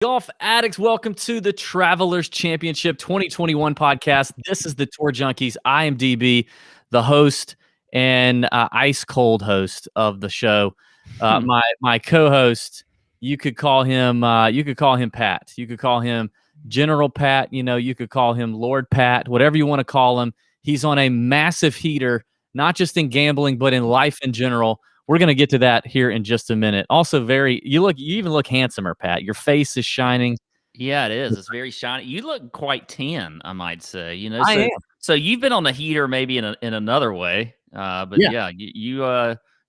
Golf addicts, welcome to the Travelers Championship 2021 podcast. This is the Tour Junkies. I am DB, the host and ice cold host of the show. My co-host, you could call him Pat. You could call him General Pat. You could call him Lord Pat. Whatever you want to call him. He's on a massive heater, not just in gambling but in life in general. We're going to get to that here in just a minute. Also, you even look handsomer, Pat. Your face is shining. Yeah, it is. It's very shiny. You look quite tan, I might say. I am. So you've been on the heater maybe in another way. But Yeah. you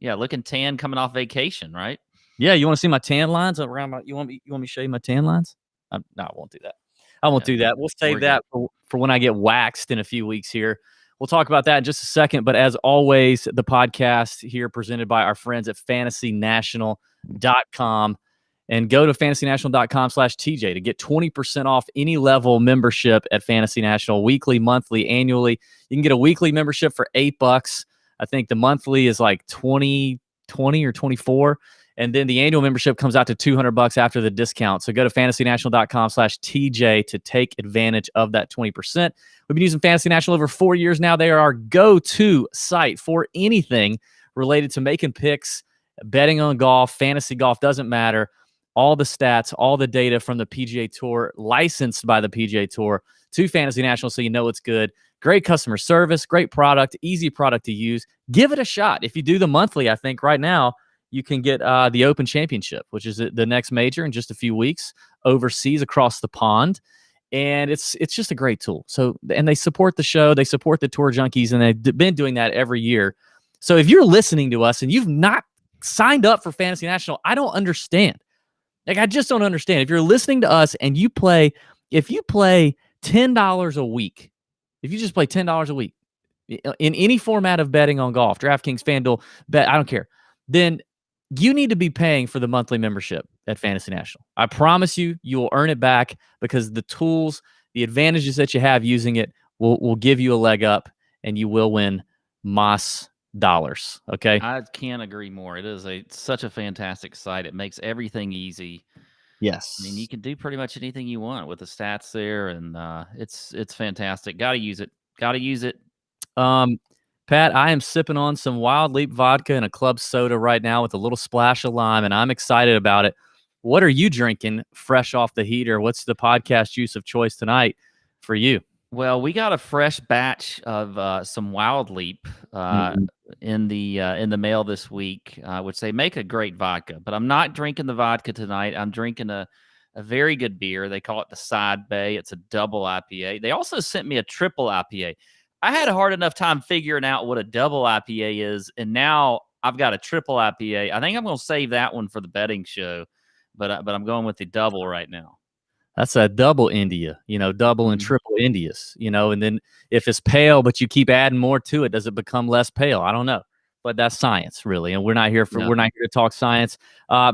looking tan coming off vacation, right? Yeah, you want to see my tan lines around you want me to show you my tan lines? No, I won't do that. I won't do that. We'll save that for when I get waxed in a few weeks here. We'll talk about that in just a second. But as always, the podcast here presented by our friends at fantasynational.com. And go to fantasynational.com/TJ to get 20% off any level membership at Fantasy National, weekly, monthly, annually. You can get a weekly membership for $8. I think the monthly is like 20 or 24. And then the annual membership comes out to $200 after the discount. So go to fantasynational.com/TJ to take advantage of that 20%. We've been using Fantasy National over 4 years now. They are our go-to site for anything related to making picks, betting on golf, fantasy golf, doesn't matter. All the stats, all the data from the PGA Tour, licensed by the PGA Tour to Fantasy National, so you know it's good. Great customer service, great product, easy product to use. Give it a shot. If you do the monthly, I think right now, you can get the Open Championship, which is the next major in just a few weeks overseas across the pond. And it's just a great tool. So, and they support the show. They support the Tour Junkies, and they've been doing that every year. So if you're listening to us and you've not signed up for Fantasy National, I don't understand. I just don't understand. If you're listening to us and if you play $10 a week, if you just play $10 a week in any format of betting on golf, DraftKings, FanDuel, bet, I don't care, then you need to be paying for the monthly membership at Fantasy National. I promise you will earn it back because the tools, the advantages that you have using it will give you a leg up, and you will win Moss dollars. Okay. I can't agree more. It is such a fantastic site. It makes everything easy. Yes. I mean, you can do pretty much anything you want with the stats there, and it's fantastic. Got to use it. Pat, I am sipping on some Wild Leap vodka and a club soda right now with a little splash of lime, and I'm excited about it. What are you drinking fresh off the heater? What's the podcast juice of choice tonight for you? Well, we got a fresh batch of some Wild Leap in the mail this week, which they make a great vodka. But I'm not drinking the vodka tonight. I'm drinking a very good beer. They call it the Side Bay. It's a double IPA. They also sent me a triple IPA. I had a hard enough time figuring out what a double IPA is, and now I've got a triple IPA. I think I'm going to save that one for the betting show, but I'm going with the double right now. That's a double India, double and triple Indias, and then if it's pale, but you keep adding more to it, does it become less pale? I don't know, but that's science really. And we're not here to talk science.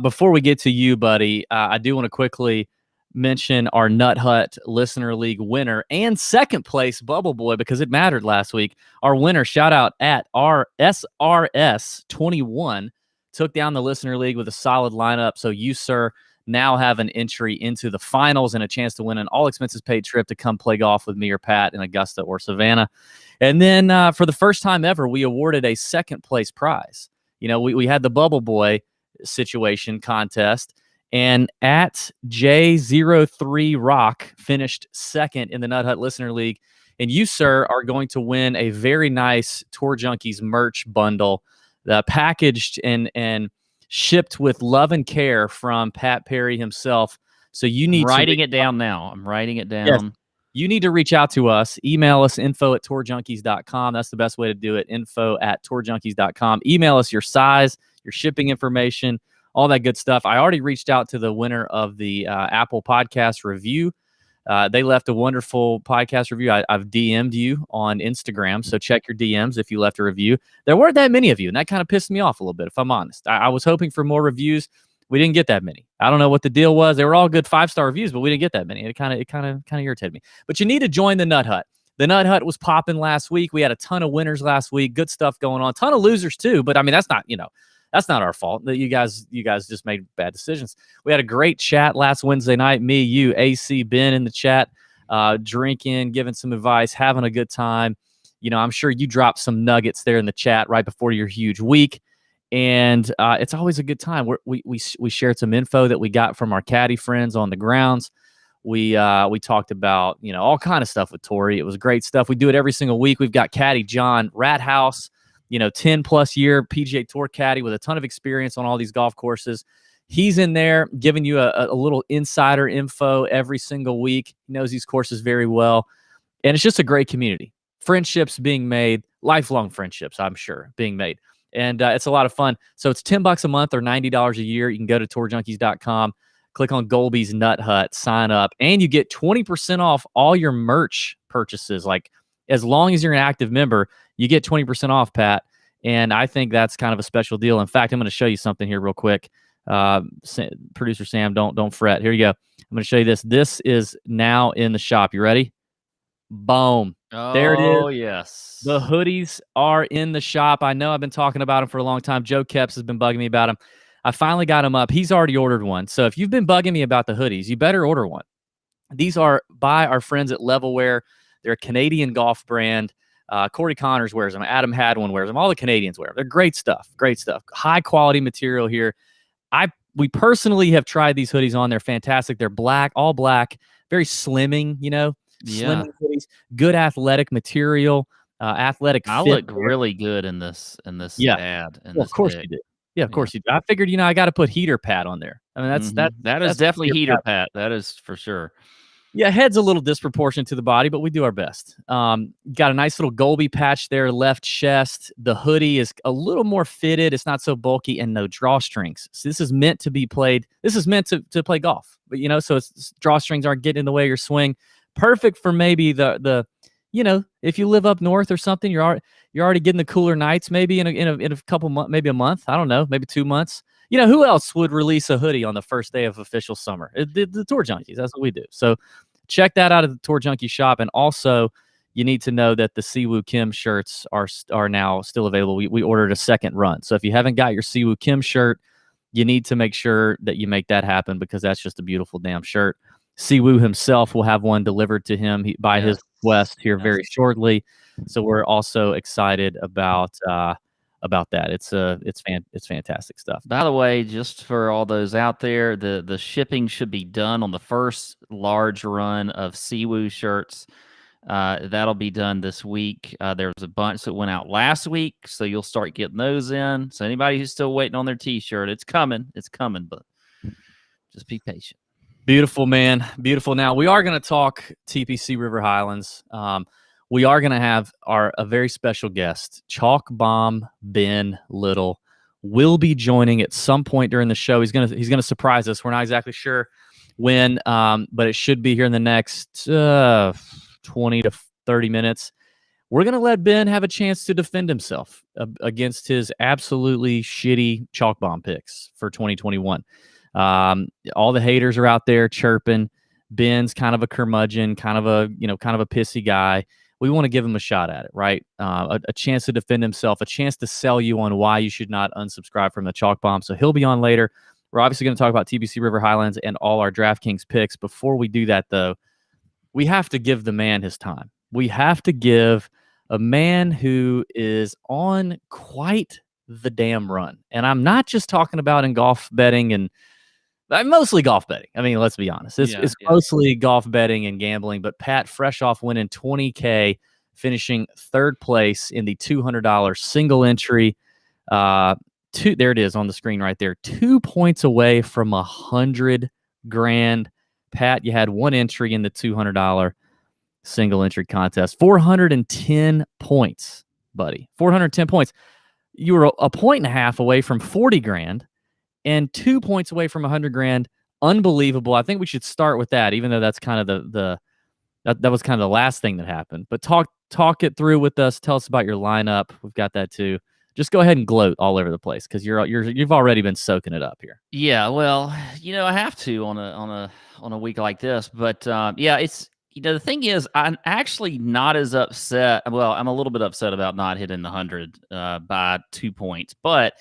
Before we get to you, buddy, I do want to quickly mention our Nut Hut Listener League winner and second place Bubble Boy, because it mattered last week. Our winner, shout out at our SRS21, took down the Listener League with a solid lineup. So you, sir, now have an entry into the finals and a chance to win an all-expenses-paid trip to come play golf with me or Pat in Augusta or Savannah. And then for the first time ever, we awarded a second-place prize. We had the Bubble Boy situation contest, and at J03 Rock finished second in the Nut Hut Listener League. And you, sir, are going to win a very nice Tour Junkies merch bundle, packaged and shipped with love and care from Pat Perry himself. So you need writing it down now. I'm writing it down. Yes. You need to reach out to us. Email us info@tourjunkies.com. That's the best way to do it. info@tourjunkies.com. Email us your size, your shipping information, all that good stuff. I already reached out to the winner of the Apple Podcast review. They left a wonderful podcast review. I've DM'd you on Instagram, so check your DMs if you left a review. There weren't that many of you, and that kind of pissed me off a little bit, if I'm honest. I was hoping for more reviews. We didn't get that many. I don't know what the deal was. They were all good 5-star reviews, but we didn't get that many. It kind of irritated me. But you need to join the Nut Hut. The Nut Hut was popping last week. We had a ton of winners last week. Good stuff going on. Ton of losers too, but I mean, that's not, That's not our fault. You guys just made bad decisions. We had a great chat last Wednesday night. Me, you, AC, Ben in the chat, drinking, giving some advice, having a good time. I'm sure you dropped some nuggets there in the chat right before your huge week. And it's always a good time. We shared some info that we got from our caddy friends on the grounds. We talked about all kind of stuff with Tori. It was great stuff. We do it every single week. We've got caddy John Rathouse, 10+ year PGA Tour caddy with a ton of experience on all these golf courses. He's in there giving you a little insider info every single week. He knows these courses very well, and it's just a great community. Friendships being made, lifelong friendships, I'm sure, being made. And it's a lot of fun. So it's $10 a month or $90 a year. You can go to tourjunkies.com, click on Golby's Nut Hut, sign up, and you get 20% off all your merch purchases. Like, as long as you're an active member, you get 20% off, Pat. And I think that's kind of a special deal. In fact, I'm going to show you something here real quick. Producer Sam, don't fret. Here you go. I'm going to show you this. This is now in the shop. You ready? Boom. There it is. Oh, yes. The hoodies are in the shop. I know I've been talking about them for a long time. Joe Kepps has been bugging me about them. I finally got him up. He's already ordered one. So if you've been bugging me about the hoodies, you better order one. These are by our friends at Levelwear. They're a Canadian golf brand. Corey Connors wears them. Adam Hadwin wears them. All the Canadians wear them. They're great stuff. Great stuff. High quality material here. We personally have tried these hoodies on. They're fantastic. They're black, all black, very slimming, slimming hoodies, good athletic material, athletic fit. I look really good in this ad. Of course you do. Yeah, of course you do. I figured, I got to put heater pad on there. I mean, that's definitely heater pad. That is for sure. Yeah, head's a little disproportionate to the body, but we do our best. Got a nice little Golby patch there, left chest. The hoodie is a little more fitted. It's not so bulky, and no drawstrings. So this is meant to be played. This is meant to play golf. But so drawstrings aren't getting in the way of your swing. Perfect for maybe the if you live up north or something, you're already getting the cooler nights. Maybe in a couple months, maybe a month. I don't know, maybe 2 months. Who else would release a hoodie on the first day of official summer? The Tour Junkies. That's what we do. So check that out at the Tour Junkie shop. And also, you need to know that the Siwoo Kim shirts are now still available. We ordered a second run. So if you haven't got your Siwoo Kim shirt, you need to make sure that you make that happen, because that's just a beautiful damn shirt. Siwoo himself will have one delivered to him by his request here very shortly. So we're also excited about that. It's fantastic stuff. By the way, just for all those out there, the shipping should be done on the first large run of Siwoo shirts. That'll be done this week. There was a bunch that went out last week, so you'll start getting those in. So anybody who's still waiting on their T-shirt, it's coming, but just be patient. Beautiful, man. Beautiful. Now, we are going to talk TPC River Highlands. We are going to have a very special guest, Chalk Bomb Ben Little, will be joining at some point during the show. He's gonna surprise us. We're not exactly sure when, but it should be here in the next 20 to 30 minutes. We're going to let Ben have a chance to defend himself against his absolutely shitty Chalk Bomb picks for 2021. All the haters are out there chirping. Ben's kind of a curmudgeon, kind of a pissy guy. We want to give him a shot at it, right? A chance to defend himself, a chance to sell you on why you should not unsubscribe from the Chalk Bomb. So he'll be on later. We're obviously going to talk about TPC River Highlands and all our DraftKings picks. Before we do that, though, we have to give the man his time. We have to give a man who is on quite the damn run. And I'm not just talking about in golf betting and mostly golf betting. I mean, let's be honest. It's mostly golf betting and gambling. But Pat, fresh off winning $20K, finishing third place in the $200 single entry. There it is on the screen right there. 2 points away from $100,000. Pat, you had one entry in the $200 single entry contest. 410 points, buddy. 410 points. You were a point and a half away from $40,000. And 2 points away from $100,000. Unbelievable. I think we should start with that, even though that's kind of that was kind of the last thing that happened. But talk it through with us. Tell us about your lineup. We've got that too. Just go ahead and gloat all over the place, because you've already been soaking it up here. Yeah, well, I have to on a week like this. But it's the thing is, I'm actually not as upset. Well, I'm a little bit upset about not hitting the 100 by 2 points, but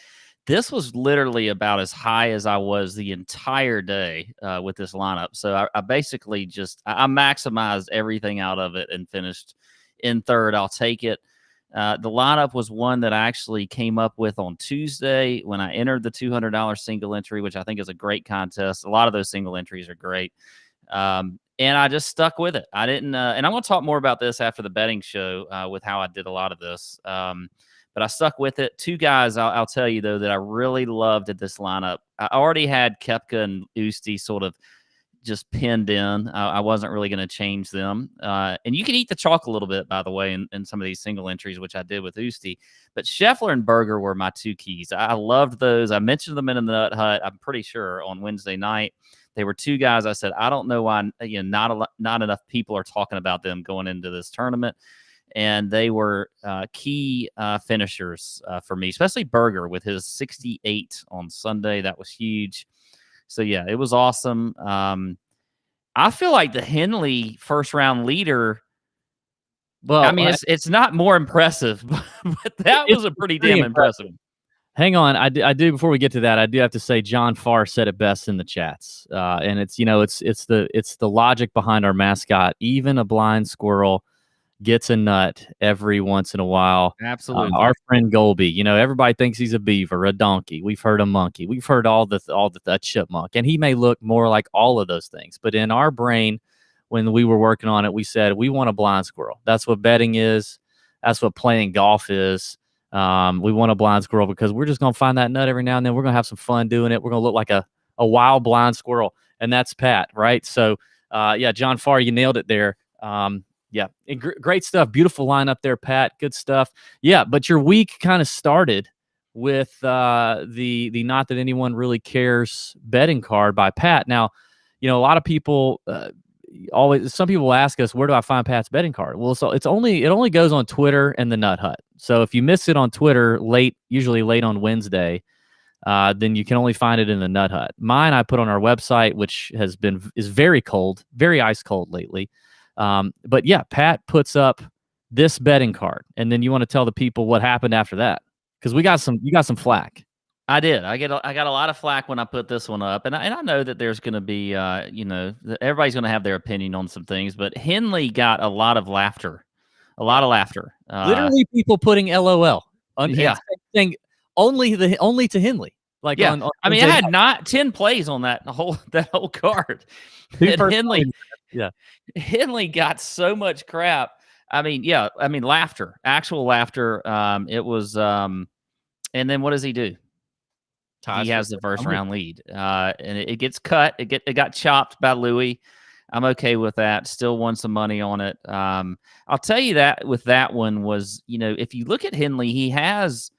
this was literally about as high as I was the entire day with this lineup. So I basically I maximized everything out of it and finished in third. I'll take it. The lineup was one that I actually came up with on Tuesday when I entered the $200 single entry, which I think is a great contest. A lot of those single entries are great. And I just stuck with it. I didn't, and I'm going to talk more about this after the betting show with how I did a lot of this. But I stuck with it. Two guys, I'll tell you, though, that I really loved at this lineup. I already had Koepka and Usti sort of just pinned in. I wasn't really going to change them. And you can eat the chalk a little bit, by the way, in some of these single entries, which I did with Usti. But Scheffler and Berger were my two keys. I loved those. I mentioned them in the Nut Hut, I'm pretty sure, on Wednesday night. They were two guys I said, I don't know why not enough people are talking about them going into this tournament. And they were key finishers for me, especially Berger with his 68 on Sunday. That was huge. So, yeah, it was awesome. I feel like the Henley first-round leader, well, I mean, it's not more impressive, but that was a pretty damn impressive. Hang on, I do. Before we get to that, I do have to say John Farr said it best in the chats, and it's the logic behind our mascot. Even a blind squirrel gets a nut every once in a while. Absolutely. Our friend Golby, everybody thinks he's a beaver, a donkey. We've heard a monkey. We've heard all the chipmunk, and he may look more like all of those things. But in our brain, when we were working on it, we said we want a blind squirrel. That's what betting is. That's what playing golf is. We want a blind squirrel because we're just going to find that nut every now and then. We're going to have some fun doing it. We're going to look like a wild blind squirrel. And that's Pat, right? So, yeah, John Farr, you nailed it there. Yeah, great stuff. Beautiful lineup there, Pat. Good stuff. Yeah, but your week kind of started with the Not That Anyone Really Cares betting card by Pat. Now, a lot of people some people ask us, where do I find Pat's betting card? Well, so it only goes on Twitter and the Nut Hut. So if you miss it on Twitter usually late on Wednesday, then you can only find it in the Nut Hut. Mine I put on our website, which is very cold, very ice cold lately. But yeah, Pat puts up this betting card, and then you want to tell the people what happened after that, because you got some flack. I did. I got a lot of flack when I put this one up, and I know that there's going to be, everybody's going to have their opinion on some things, but Henley got a lot of laughter. Literally, people putting LOL. Saying only to Henley. Like, yeah. I mean, I had not 10 plays on that whole card. Henley got so much crap. I mean, laughter, actual laughter. It was, and then what does he do? He has the first round lead, and it gets cut. It got chopped by Louis. I'm okay with that. Still won some money on it. I'll tell you that with that one was, if you look at Henley, he has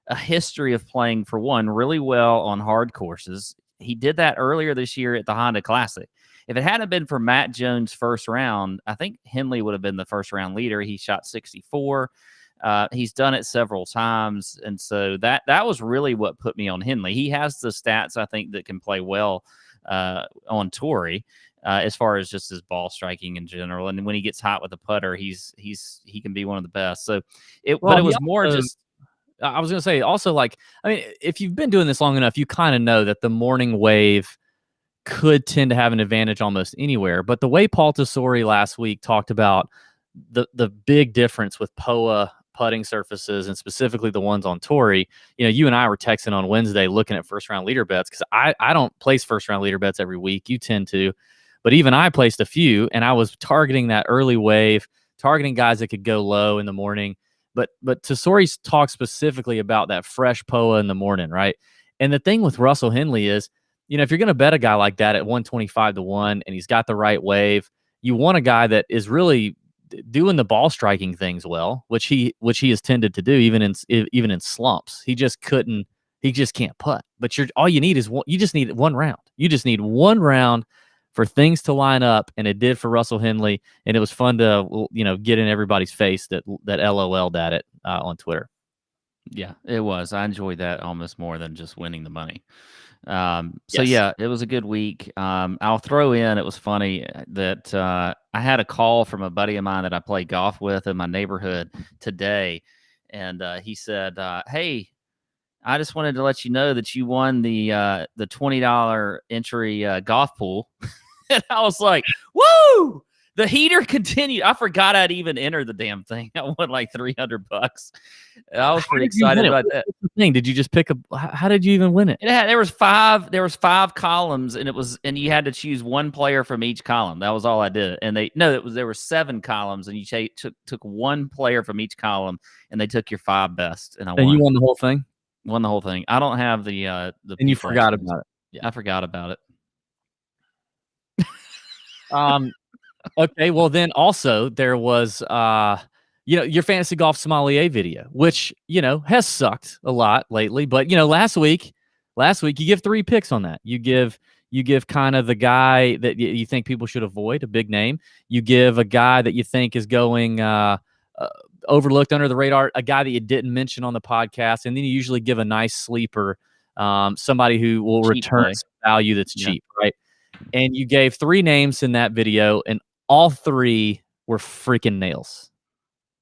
a history of playing, for one, really well on hard courses. He did that earlier this year at the Honda Classic. If it hadn't been for Matt Jones' first round, I think Henley would have been the first round leader. He shot 64. He's done it several times, and so that was really what put me on Henley. He has the stats, I think, that can play well on Torrey, as far as just his ball striking in general. And when he gets hot with the putter, he can be one of the best. So it was more just. I was going to say also, like, I mean, if you've been doing this long enough, you kind of know that the morning wave could tend to have an advantage almost anywhere. But the way Paul Tesori last week talked about the big difference with POA putting surfaces, and specifically the ones on Torrey, you and I were texting on Wednesday looking at first round leader bets, because I don't place first round leader bets every week. You tend to, but even I placed a few, and I was targeting that early wave, targeting guys that could go low in the morning. But Tesori's talked specifically about that fresh POA in the morning, right? And the thing with Russell Henley is, if you're going to bet a guy like that at 125-1 and he's got the right wave, you want a guy that is really doing the ball striking things well, which he has tended to do even in slumps. He just can't putt. But all you need is you just need one round. You just need one round for things to line up, and it did for Russell Henley, and it was fun to get in everybody's face that LOL'd at it on Twitter. Yeah, it was. I enjoyed that almost more than just winning the money. Yes. So yeah, it was a good week. I'll throw in, it was funny that I had a call from a buddy of mine that I play golf with in my neighborhood today, and he said, "Hey, I just wanted to let you know that you won the $20 entry golf pool. And I was like, woo! The heater continued. I forgot I'd even entered the damn thing. I won like $300. I was pretty excited about that. What's the thing? Did you just pick a? How did you even win it? There was five columns, and you had to choose one player from each column. That was all I did. And there were 7 columns, and you took one player from each column, and they took your 5 best. And you won the whole thing. Won the whole thing. I don't have the. And you forgot about it. Yeah, I forgot about it. Okay, well then also there was your fantasy golf sommelier video, which has sucked a lot lately. But last week you give 3 picks on that. You give kind of the guy that you think people should avoid, a big name. You give a guy that you think is going overlooked under the radar, a guy that you didn't mention on the podcast, and then you usually give a nice sleeper, somebody who will return some value that's cheap, right? And you gave 3 names in that video, and all 3 were freaking nails.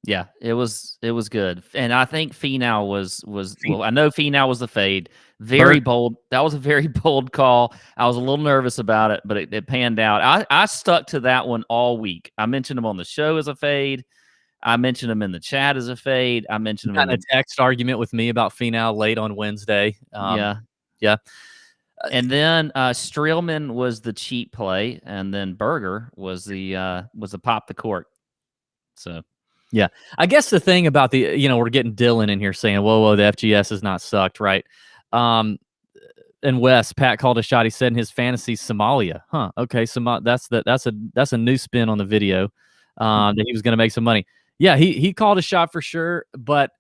Yeah, it was good. And I think Finau was well, I know Finau was the fade. Very bold. That was a very bold call. I was a little nervous about it, but it panned out. I stuck to that one all week. I mentioned him on the show as a fade. I mentioned him in the chat as a fade. I mentioned him in a text argument with me about Finau late on Wednesday. Yeah. And then Streelman was the cheap play, and then Berger was the pop the cork. So, yeah, I guess the thing about we're getting Dylan in here saying, "Whoa, the FGS has not sucked," right? And Wes, Pat called a shot. He said in his fantasy Somalia, huh? Okay, that's a new spin on the video. That he was going to make some money. Yeah, he called a shot for sure, but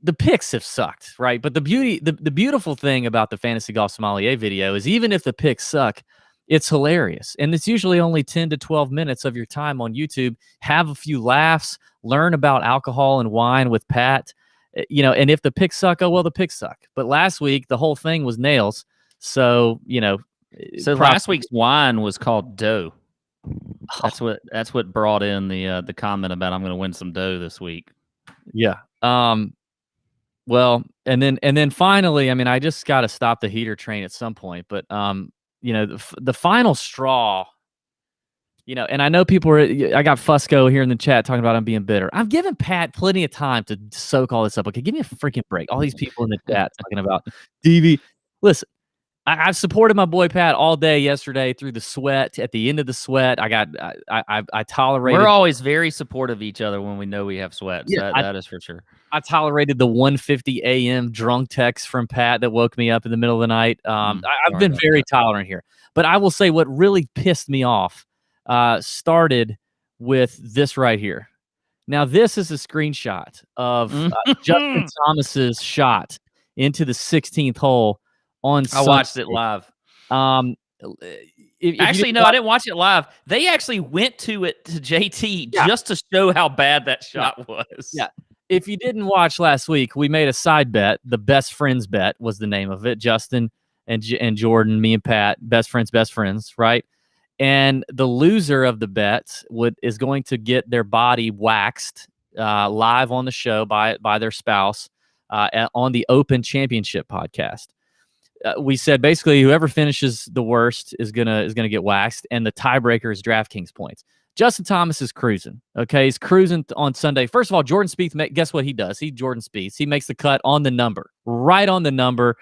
the picks have sucked, right? But the beautiful thing about the fantasy golf sommelier video is even if the picks suck, it's hilarious. And it's usually only 10 to 12 minutes of your time on YouTube. Have a few laughs, learn about alcohol and wine with Pat, and if the picks suck, oh, well, the picks suck. But last week, the whole thing was nails. So, last week's wine was called dough. That's what brought in the comment about I'm going to win some dough this week. Yeah. Well, and then finally, I mean, I just got to stop the heater train at some point. But the final straw, and I know I got Fusco here in the chat talking about I'm being bitter. I've given Pat plenty of time to soak all this up. Okay, give me a freaking break. All these people in the chat talking about DV. Listen, I've supported my boy Pat all day yesterday through the sweat. At the end of the sweat, I tolerated. We're always very supportive of each other when we know we have sweats. Yeah, that is for sure. I tolerated the 1:50 a.m. drunk text from Pat that woke me up in the middle of the night. I've been very tolerant here. But I will say what really pissed me off started with this right here. Now, this is a screenshot of Justin Thomas's shot into the 16th hole on Sunday. I watched it live. Actually, no, I didn't watch it live. They actually went to JT just to show how bad that shot was. Yeah. If you didn't watch last week, we made a side bet. The best friends bet was the name of it. Justin and Jordan, me and Pat, best friends, right? And the loser of the bet is going to get their body waxed live on the show by their spouse on the Open Championship podcast. We said basically whoever finishes the worst is gonna get waxed, and the tiebreaker is DraftKings points. Justin Thomas is cruising. Okay, he's cruising on Sunday. First of all, Jordan Spieth, guess what he does? Jordan Spieth. He makes the cut on the number, right on the number.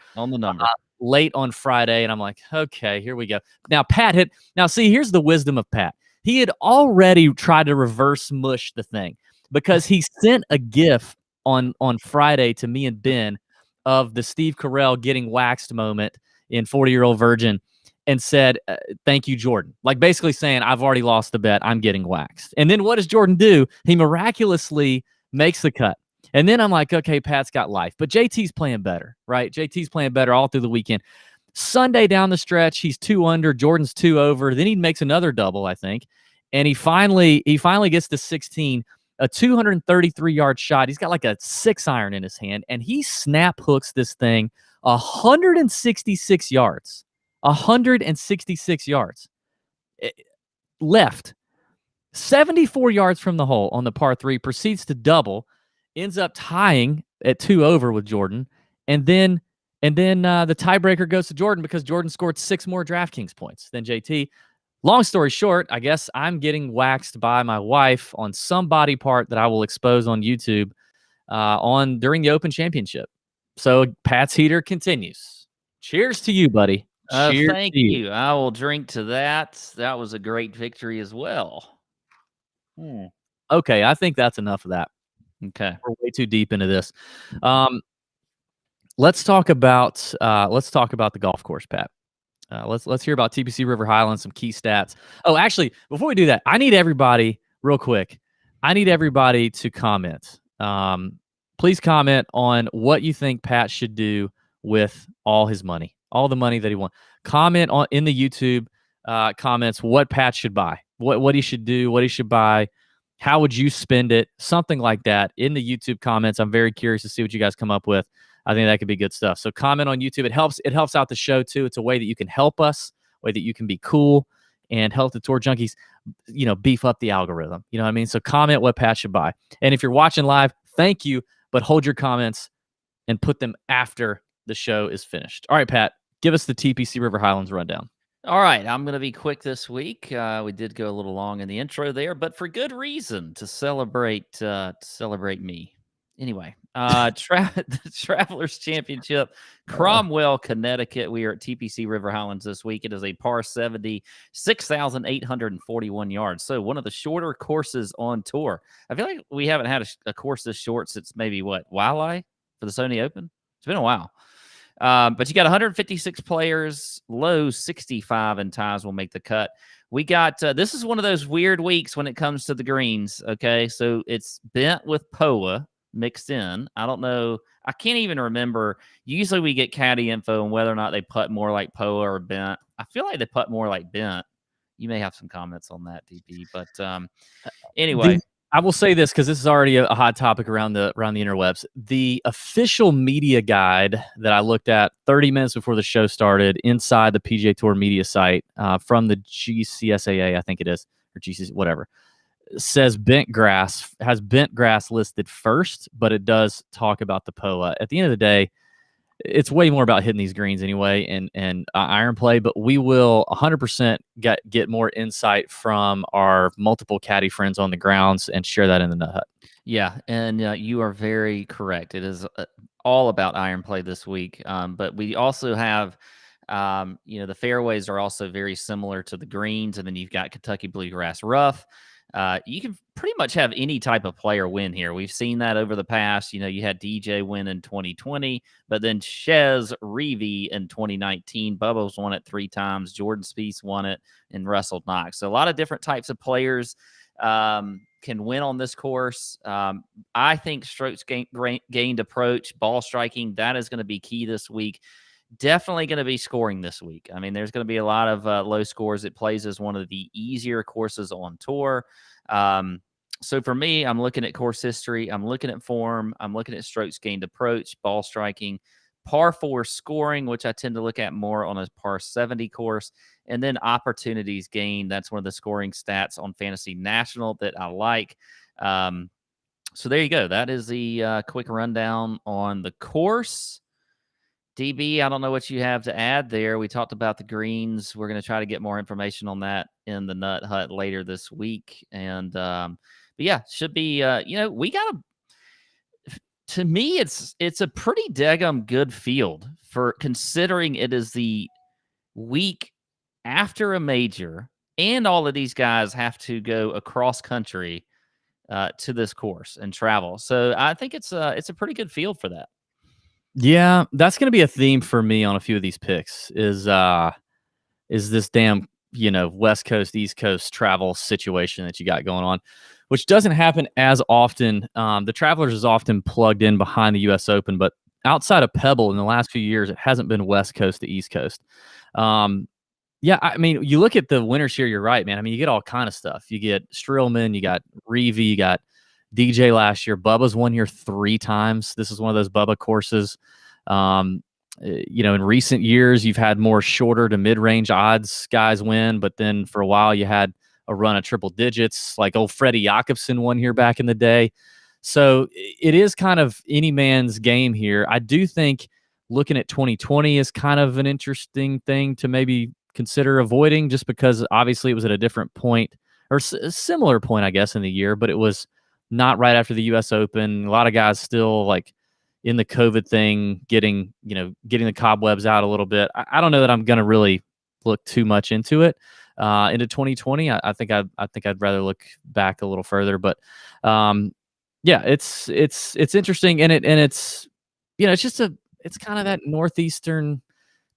Late on Friday, and I'm like, okay, here we go. Now, here's the wisdom of Pat. He had already tried to reverse mush the thing because he sent a GIF on Friday to me and Ben of the Steve Carell getting waxed moment in 40-Year-Old Virgin and said, thank you, Jordan. Like basically saying, I've already lost the bet. I'm getting waxed. And then what does Jordan do? He miraculously makes the cut. And then I'm like, okay, Pat's got life. But JT's playing better, right? JT's playing better all through the weekend. Sunday down the stretch, he's 2 under. Jordan's 2 over. Then he makes another double, I think. And he finally gets to 16, a 233-yard shot. He's got like a 6-iron in his hand, and he snap hooks this thing 166 yards. 166 yards. Left. 74 yards from the hole on the par 3, proceeds to double, ends up tying at 2 over with Jordan, and then the tiebreaker goes to Jordan because Jordan scored 6 more DraftKings points than JT. Long story short, I guess I'm getting waxed by my wife on some body part that I will expose on YouTube during the Open Championship. So Pat's heater continues. Cheers to you, buddy. Cheers Thank to you. you. I will drink to that. That was a great victory as well. Okay, I think that's enough of that. Okay. We're way too deep into this. Let's talk about the golf course, Pat. Let's hear about TPC River Highland, some key stats. Oh, actually, before we do that, I need everybody real quick. I need everybody to comment. Please comment on what you think Pat should do with all his money, all the money that he wants. Comment in the YouTube comments what Pat should buy, what he should do, what he should buy. How would you spend it? Something like that in the YouTube comments. I'm very curious to see what you guys come up with. I think that could be good stuff. So comment on YouTube. It helps out the show too. It's a way that you can help us, a way that you can be cool and help the Tour Junkies, beef up the algorithm. You know what I mean? So comment what Pat should buy. And if you're watching live, thank you, but hold your comments and put them after the show is finished. All right, Pat, give us the TPC River Highlands rundown. All right, I'm going to be quick this week. We did go a little long in the intro there, but for good reason, to celebrate me. Anyway, the Travelers Championship, Cromwell, Connecticut. We are at TPC River Highlands this week. It is a par 70, 6,841 yards. So one of the shorter courses on tour. I feel like we haven't had a course this short since maybe Waialae for the Sony Open. It's been a while. But you got 156 players, low 65 and ties will make the cut. We got, this is one of those weird weeks when it comes to the greens. Okay. So it's bent with POA mixed in. I don't know. I can't even remember. Usually we get caddy info on whether or not they putt more like POA or bent. I feel like they putt more like bent. You may have some comments on that, DP, but, anyway. I will say this because this is already a hot topic around the interwebs. The official media guide that I looked at 30 minutes before the show started inside the PGA Tour media site from the GCSAA, I think it is, or GCS, whatever, says has bent grass listed first, but it does talk about the POA. At the end of the day, it's way more about hitting these greens anyway and iron play, but we will 100% get more insight from our multiple caddy friends on the grounds and share that in the Nut Hut. Yeah, and you are very correct. It is all about iron play this week, but we also have, the fairways are also very similar to the greens, and then you've got Kentucky Bluegrass Rough. You can pretty much have any type of player win here. We've seen that over the past. You had DJ win in 2020, but then Chez Reavie in 2019. Bubba's won it 3 times. Jordan Spieth won it, and Russell Knox. So a lot of different types of players can win on this course. I think strokes gained approach, ball striking, that is going to be key this week. Definitely going to be scoring this week. I mean, there's going to be a lot of low scores. It plays as one of the easier courses on tour. So for me, I'm looking at course history. I'm looking at form. I'm looking at strokes gained approach, ball striking, par 4 scoring, which I tend to look at more on a par 70 course, and then opportunities gained. That's one of the scoring stats on Fantasy National that I like. So there you go. That is the quick rundown on the course. DB, I don't know what you have to add there. We talked about the greens. We're going to try to get more information on that in the Nut Hut later this week. And, but yeah, should be, we got to me, it's a pretty daggum good field for considering it is the week after a major and all of these guys have to go across country to this course and travel. So I think it's a pretty good field for that. Yeah, that's going to be a theme for me on a few of these picks is this damn, West Coast, East Coast travel situation that you got going on, which doesn't happen as often. The Travelers is often plugged in behind the U.S. Open, but outside of Pebble in the last few years, it hasn't been West Coast to East Coast. Yeah, I mean, you look at the winners here, you're right, man. I mean, you get all kind of stuff. You get Streelman, you got Reavie, you got DJ last year. Bubba's won here 3 times. This is one of those Bubba courses. In recent years, you've had more shorter to mid-range odds guys win, but then for a while you had a run of triple digits, like old Freddie Jakobsen won here back in the day. So it is kind of any man's game here. I do think looking at 2020 is kind of an interesting thing to maybe consider avoiding, just because obviously it was at a different point, or a similar point, I guess, in the year, but it was not right after the US Open. A lot of guys still like in the COVID thing, getting the cobwebs out a little bit. I don't know that I'm going to really look too much into it into 2020. I think I'd rather look back a little further, but yeah, it's interesting, and it's it's kind of that northeastern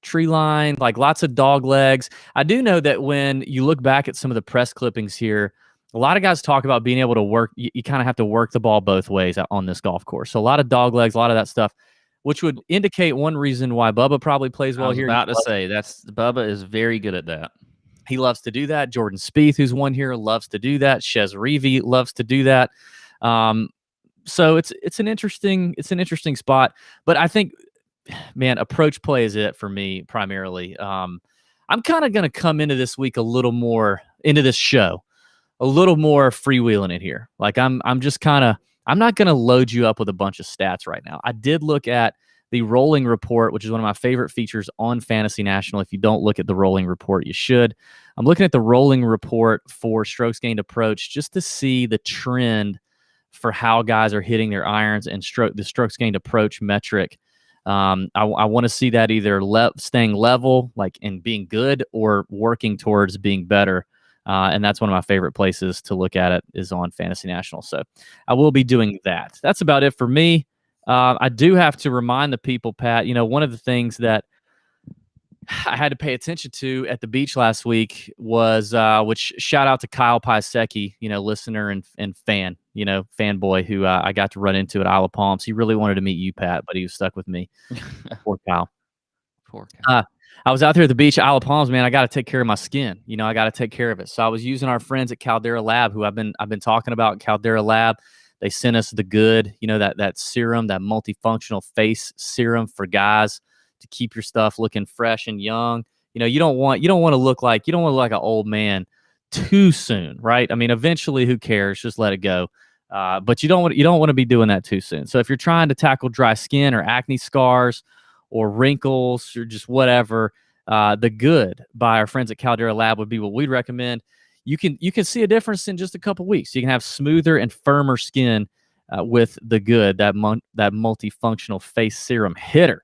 tree line, like lots of dog legs. I do know that when you look back at some of the press clippings here, a lot of guys talk about being able to work. You kind of have to work the ball both ways on this golf course. So a lot of dog legs, a lot of that stuff, which would indicate one reason why Bubba probably plays well here. I was about to say Bubba is very good at that. He loves to do that. Jordan Spieth, who's won here, loves to do that. Chez Reavie loves to do that. So it's an interesting spot. But I think, man, approach play is it for me primarily. I'm kind of going to come into this week into this show a little more freewheeling it here. Like I'm not going to load you up with a bunch of stats right now. I did look at the rolling report, which is one of my favorite features on Fantasy National. If you don't look at the rolling report, you should. I'm looking at the rolling report for strokes gained approach just to see the trend for how guys are hitting their irons and the strokes gained approach metric. I want to see that either staying level, like, and being good, or working towards being better. And that's one of my favorite places to look at it is on Fantasy National. So I will be doing that. That's about it for me. I do have to remind the people, Pat, one of the things that I had to pay attention to at the beach last week was, which shout out to Kyle Piasecki, listener and fan, fanboy who I got to run into at Isle of Palms. He really wanted to meet you, Pat, but he was stuck with me. Poor Kyle. Poor Kyle. I was out there at the beach at Isle of Palms, man. I got to take care of my skin. I got to take care of it. So I was using our friends at Caldera Lab, who I've been talking about. Caldera Lab. They sent us the good, that serum, that multifunctional face serum for guys to keep your stuff looking fresh and young. You don't want to look like an old man too soon, right? I mean, eventually, who cares? Just let it go. But you don't want to be doing that too soon. So if you're trying to tackle dry skin or acne scars or wrinkles or just whatever, the good by our friends at Caldera Lab would be what we'd recommend. You can see a difference in just a couple weeks. You can have smoother and firmer skin with the good, that multifunctional face serum hitter.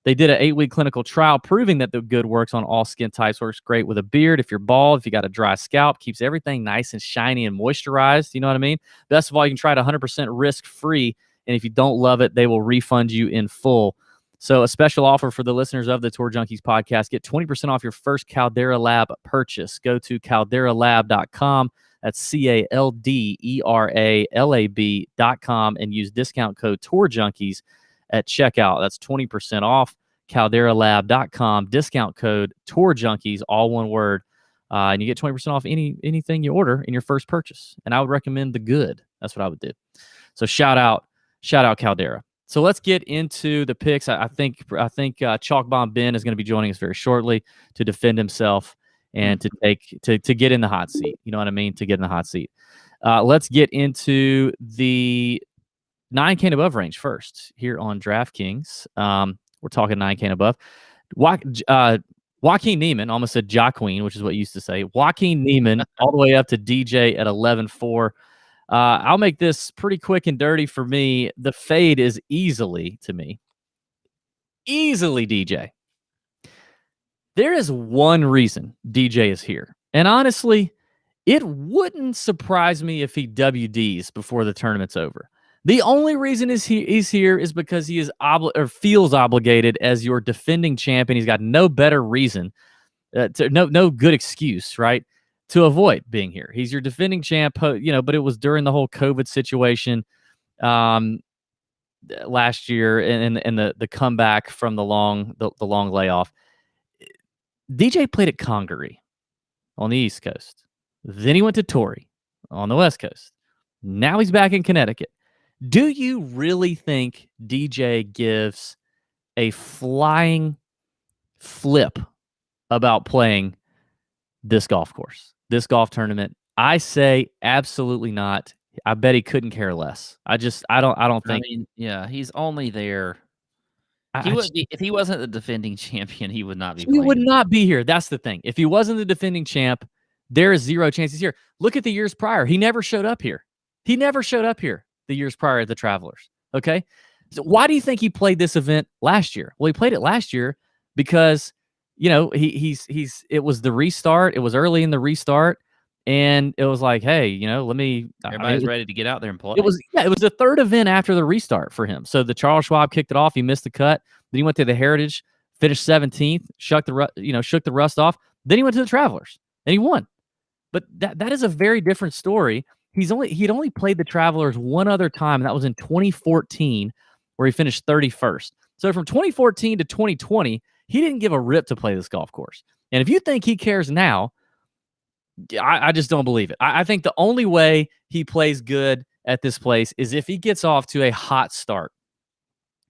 They did an 8-week clinical trial proving that the good works on all skin types, works great with a beard. If you're bald, if you got a dry scalp, keeps everything nice and shiny and moisturized. You know what I mean? Best of all, you can try it 100% risk-free. And if you don't love it, they will refund you in full. So a special offer for the listeners of the Tour Junkies podcast. Get 20% off your first Caldera Lab purchase. Go to calderalab.com. That's CALDERALAB.com and use discount code Tour Junkies at checkout. That's 20% off. calderalab.com, discount code Tour Junkies, all one word. And you get 20% off anything you order in your first purchase. And I would recommend the good. That's what I would do. So shout out Caldera. So let's get into the picks. I think Chalk Bomb Ben is going to be joining us very shortly to defend himself and to get in the hot seat. You know what I mean? To get in the hot seat. Let's get into the 9K and above range first here on DraftKings. We're talking 9K and above. Joaquin Niemann, almost said Jacqueline, which is what you used to say. Joaquin Niemann all the way up to DJ at 11.4. I'll make this pretty quick and dirty for me. The fade is easily DJ. There is one reason DJ is here. And honestly, it wouldn't surprise me if he WDs before the tournament's over. The only reason he's here is because he is feels obligated as your defending champion. He's got no better reason, no good excuse, right, to avoid being here. He's your defending champ, but it was during the whole COVID situation last year and the comeback from the long layoff. DJ played at Congaree on the East Coast. Then he went to Torrey on the West Coast. Now he's back in Connecticut. Do you really think DJ gives a flying flip about playing this golf course, this golf tournament? I say absolutely not. I bet he couldn't care less. I don't I think mean, yeah, he's only there. He I would be if he wasn't the defending champion, he would not be He would playing. not be here. That's the thing. If he wasn't the defending champ, there is zero chance he's here. Look at the years prior. He never showed up here. He never showed up here the years prior at the Travelers. Okay. So why do you think he played this event last year? Well, he played it last year because, it was the restart. It was early in the restart. And it was like, hey, Everybody's ready to get out there and play. it was the third event after the restart for him. So the Charles Schwab kicked it off. He missed the cut. Then he went to the Heritage, finished 17th, shook the rust off. Then he went to the Travelers and he won. But that is a very different story. He'd only played the Travelers one other time, and that was in 2014, where he finished 31st. So from 2014 to 2020, he didn't give a rip to play this golf course. And if you think he cares now, I just don't believe it. I think the only way he plays good at this place is if he gets off to a hot start.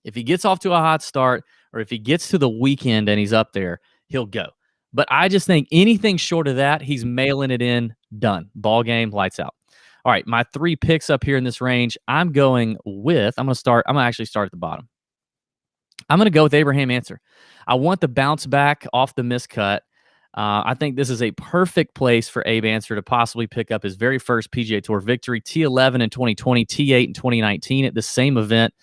If he gets off to a hot start, or if he gets to the weekend and he's up there, he'll go. But I just think anything short of that, he's mailing it in, done. Ball game, lights out. All right, my 3 picks up here in this range. I'm going to actually start at the bottom. I'm going to go with Abraham Answer. I want the bounce back off the miscut. I think this is a perfect place for Abe Answer to possibly pick up his very first PGA Tour victory, T11 in 2020, T8 in 2019 at the same event.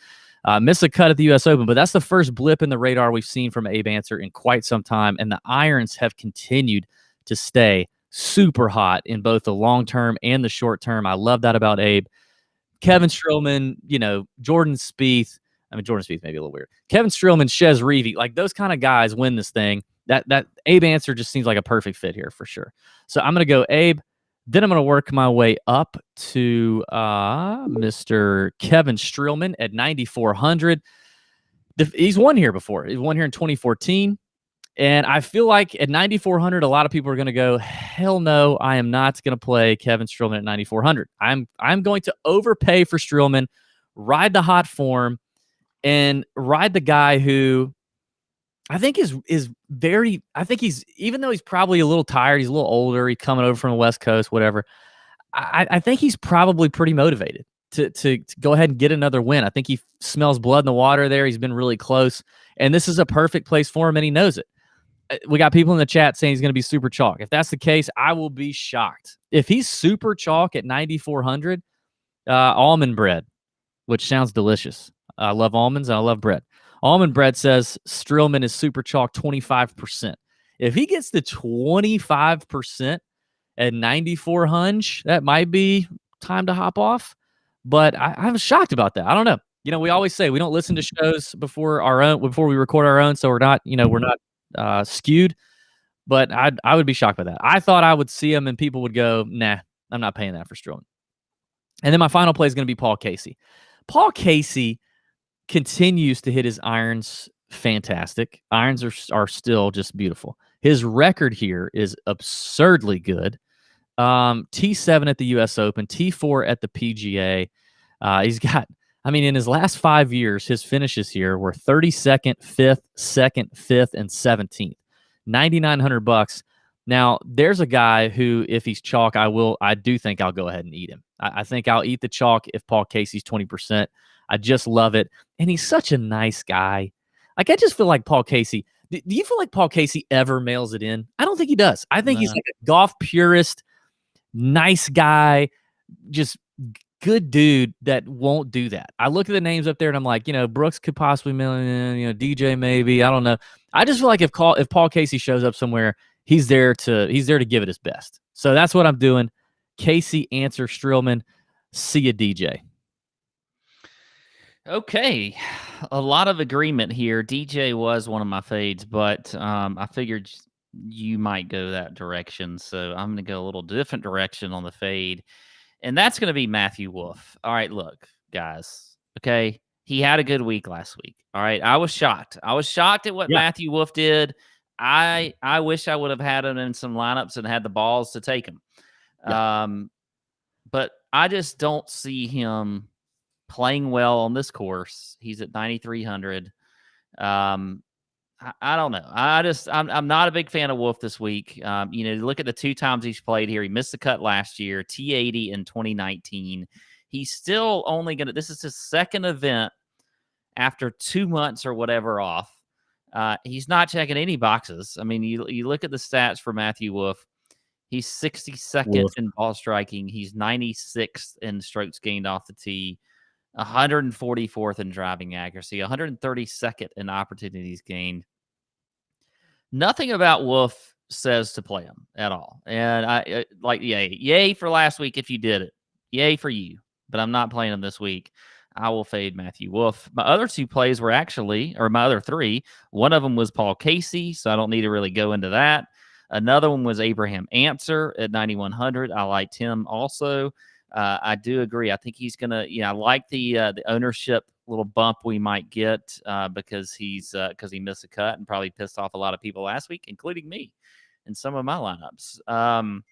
Missed a cut at the U.S. Open, but that's the first blip in the radar we've seen from Abe Answer in quite some time, and the irons have continued to stay super hot in both the long term and the short term. I love that about Abe. Kevin Streelman, Jordan Spieth. Jordan Spieth may be a little weird. Kevin Streelman, Chez Reavie, like those kind of guys win this thing. That Abe Answer just seems like a perfect fit here for sure. So I'm going to go Abe. Then I'm going to work my way up to Mr. Kevin Streelman at 9,400. He's won here before. He won here in 2014. And I feel like at 9,400, a lot of people are going to go, hell no, I am not going to play Kevin Streelman at 9,400. I'm going to overpay for Streelman, ride the hot form, and ride the guy who I think he's, even though he's probably a little tired, he's a little older, he's coming over from the West Coast, whatever. I think he's probably pretty motivated to go ahead and get another win. I think he smells blood in the water there. He's been really close, and this is a perfect place for him, and he knows it. We got people in the chat saying he's going to be super chalk. If that's the case, I will be shocked. If he's super chalk at 9,400, almond bread, which sounds delicious. I love almonds and I love bread. Almond Bread says Streelman is super chalk 25%. If he gets the 25% at 9,400, that might be time to hop off. But I'm shocked about that. I don't know. We always say we don't listen to shows before we record our own, so we're not skewed. But I would be shocked by that. I thought I would see him and people would go, nah, I'm not paying that for Streelman. And then my final play is going to be Paul Casey. Paul Casey continues to hit his irons fantastic. Irons are still just beautiful. His record here is absurdly good. T7 at the U.S. Open, T4 at the PGA. He's got, in his last 5 years, his finishes here were 32nd, 5th, 2nd, 5th, and 17th. $9,900. Now, there's a guy who, if he's chalk, I do think I'll go ahead and eat him. I think I'll eat the chalk if Paul Casey's 20%. I just love it. And he's such a nice guy. Like, I just feel like Paul Casey. Do you feel like Paul Casey ever mails it in? I don't think he does. I think he's like a golf purist, nice guy, just good dude that won't do that. I look at the names up there and I'm like, Brooks could possibly mail it in, DJ maybe. I don't know. I just feel like if Paul Casey shows up somewhere, he's there to give it his best. So that's what I'm doing. Casey, Answer, Streelman. See you, DJ. Okay, a lot of agreement here. DJ was one of my fades, but I figured you might go that direction, so I'm going to go a little different direction on the fade, and that's going to be Matthew Wolff. All right, look, guys, okay, he had a good week last week. All right, I was shocked. At what Matthew Wolff did. I wish I would have had him in some lineups and had the balls to take him. Yeah. But I just don't see him playing well on this course. He's at 9,300. I don't know. I'm not a big fan of Wolff this week. Look at the 2 times he's played here. He missed the cut last year, T80 in 2019. He's still only going to, this is his second event after 2 months or whatever off. He's not checking any boxes. I mean, you look at the stats for Matthew Wolff. He's 62nd in ball striking. He's 96th in strokes gained off the tee, 144th in driving accuracy, 132nd in opportunities gained. Nothing about Wolff says to play him at all. And yay for last week if you did it. Yay for you. But I'm not playing him this week. I will fade Matthew Wolff. My other two plays were my other three. One of them was Paul Casey, so I don't need to really go into that. Another one was Abraham Answer at 9,100. I liked him also. I do agree. I think he's going to, I like the ownership little bump we might get because he missed a cut and probably pissed off a lot of people last week, including me in some of my lineups.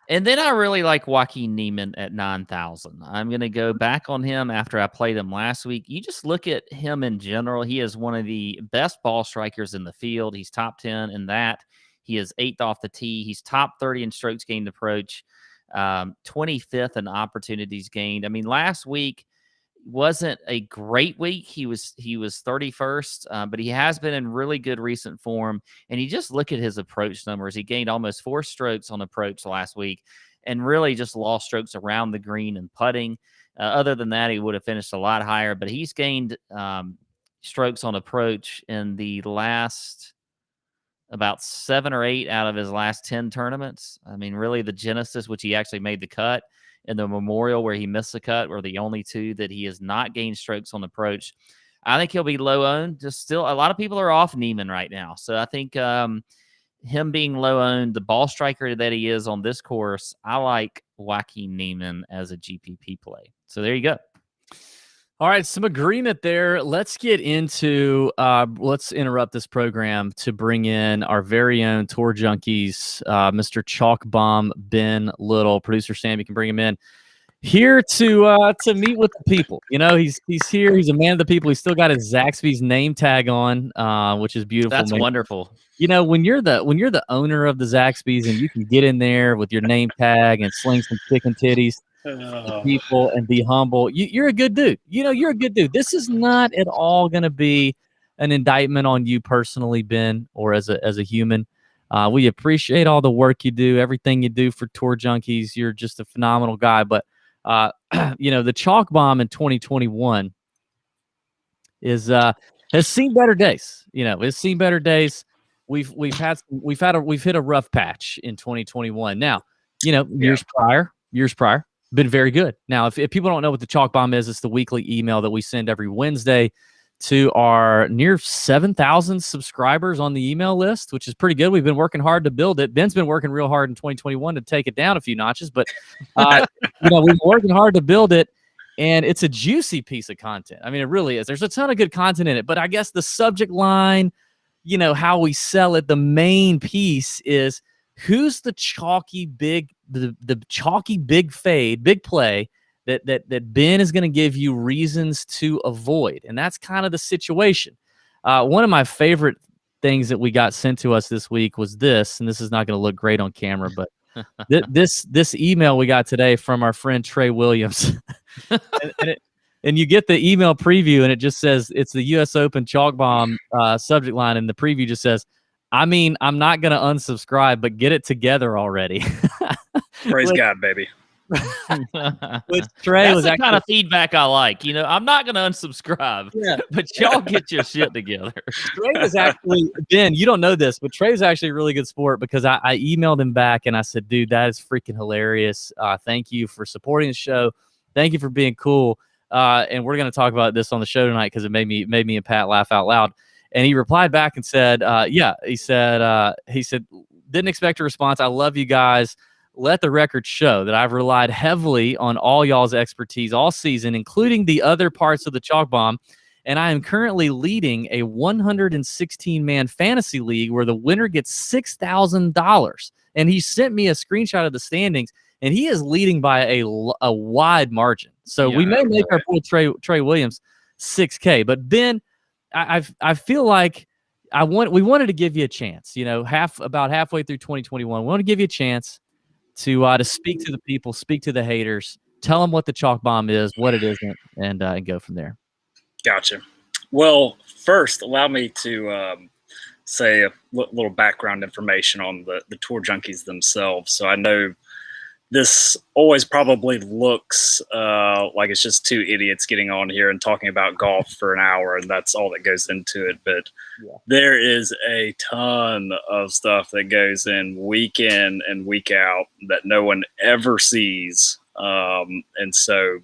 And then I really like Joaquin Niemann at 9,000. I'm going to go back on him after I played him last week. You just look at him in general. He is one of the best ball strikers in the field. He's top 10 in that. He is 8th off the tee. He's top 30 in strokes gained approach, 25th in opportunities gained. I mean, last week wasn't a great week. He was 31st, but he has been in really good recent form. And you just look at his approach numbers. He gained almost 4 strokes on approach last week and really just lost strokes around the green and putting. Other than that, he would have finished a lot higher, but he's gained strokes on approach in the last about 7 or 8 out of his last 10 tournaments. I mean, really the Genesis, which he actually made the cut, and the Memorial where he missed the cut were the only two that he has not gained strokes on approach. I think he'll be low owned. Just still, a lot of people are off Niemann right now. So I think him being low owned, the ball striker that he is on this course, I like Joaquin Niemann as a GPP play. So there you go. All right, some agreement there. Let's get into, let's interrupt this program to bring in our very own Tour Junkies, Mr. Chalk Bomb Ben Little. Producer Sam, you can bring him in here to meet with the people. He's here. He's a man of the people. He's still got his Zaxby's name tag on, which is beautiful. That's wonderful. When you're the owner of the Zaxby's and you can get in there with your name tag and sling some chicken titties to people and be humble, you're a good dude. You're a good dude. This is not at all going to be an indictment on you personally, Ben, or as a human. We appreciate all the work you do, everything you do for Tour Junkies. You're just a phenomenal guy. But the Chalk Bomb in 2021 has seen better days. It's seen better days. We've hit a rough patch in 2021. Now, years prior, been very good. Now, if people don't know what the Chalk Bomb is, it's the weekly email that we send every Wednesday to our near 7,000 subscribers on the email list, which is pretty good. We've been working hard to build it. Ben's been working real hard in 2021 to take it down a few notches, but we've been working hard to build it, and it's a juicy piece of content. I mean, it really is. There's a ton of good content in it, but I guess the subject line, how we sell it, the main piece is who's the chalky big fade, big play that Ben is going to give you reasons to avoid. And that's kind of the situation. One of my favorite things that we got sent to us this week was this, and this is not going to look great on camera, but this email we got today from our friend Trey Williams. and you get the email preview, and it just says it's the U.S. Open Chalk Bomb subject line, and the preview just says, I mean, I'm not going to unsubscribe, but get it together already. Praise God, baby. Which Trey That's was the kind of feedback I like. I'm not going to unsubscribe, but y'all get your shit together. Trey was actually, Ben, you don't know this, but Trey was actually a really good sport because I emailed him back and I said, dude, that is freaking hilarious. Thank you for supporting the show. Thank you for being cool. And we're going to talk about this on the show tonight because it made me and Pat laugh out loud. And he replied back and said, he said, didn't expect a response. I love you guys. Let the record show that I've relied heavily on all y'all's expertise all season, including the other parts of the Chalk Bomb. And I am currently leading a 116-man fantasy league where the winner gets $6,000. And he sent me a screenshot of the standings, and he is leading by a wide margin. So we may make our poor Trey Williams $6K. But Ben, I feel like we wanted to give you a chance. About halfway through 2021, we want to give you a chance to speak to the people, speak to the haters, tell them what the chalk bomb is, what it isn't, and go from there. Gotcha. Well, first, allow me to say a little background information on the Tour Junkies themselves. So I know this always probably looks like it's just two idiots getting on here and talking about golf for an hour, and that's all that goes into it. But there is a ton of stuff that goes in and week out that no one ever sees. And so,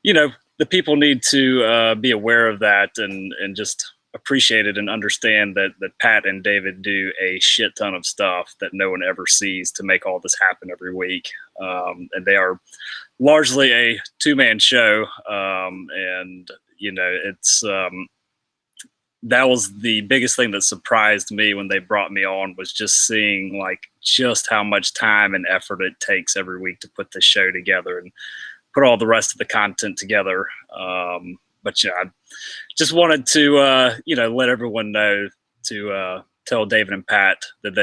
the people need to be aware of that and just appreciate it and understand that Pat and David do a shit ton of stuff that no one ever sees to make all this happen every week. And they are largely a two-man show. It's that was the biggest thing that surprised me when they brought me on, was just seeing just how much time and effort it takes every week to put this show together and put all the rest of the content together. But I just wanted to, let everyone know to tell David and Pat that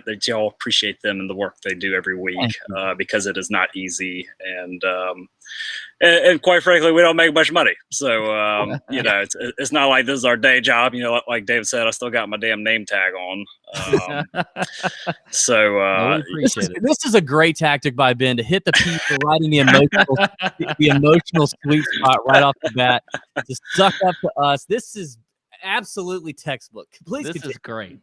that y'all appreciate them and the work they do every week, because it is not easy. And quite frankly, we don't make much money. So, it's not like this is our day job. Like David said, I still got my damn name tag on. This is a great tactic by Ben to hit the people right in the emotional sweet spot right off the bat. To suck up to us. This is absolutely textbook. Please this continue. Is great.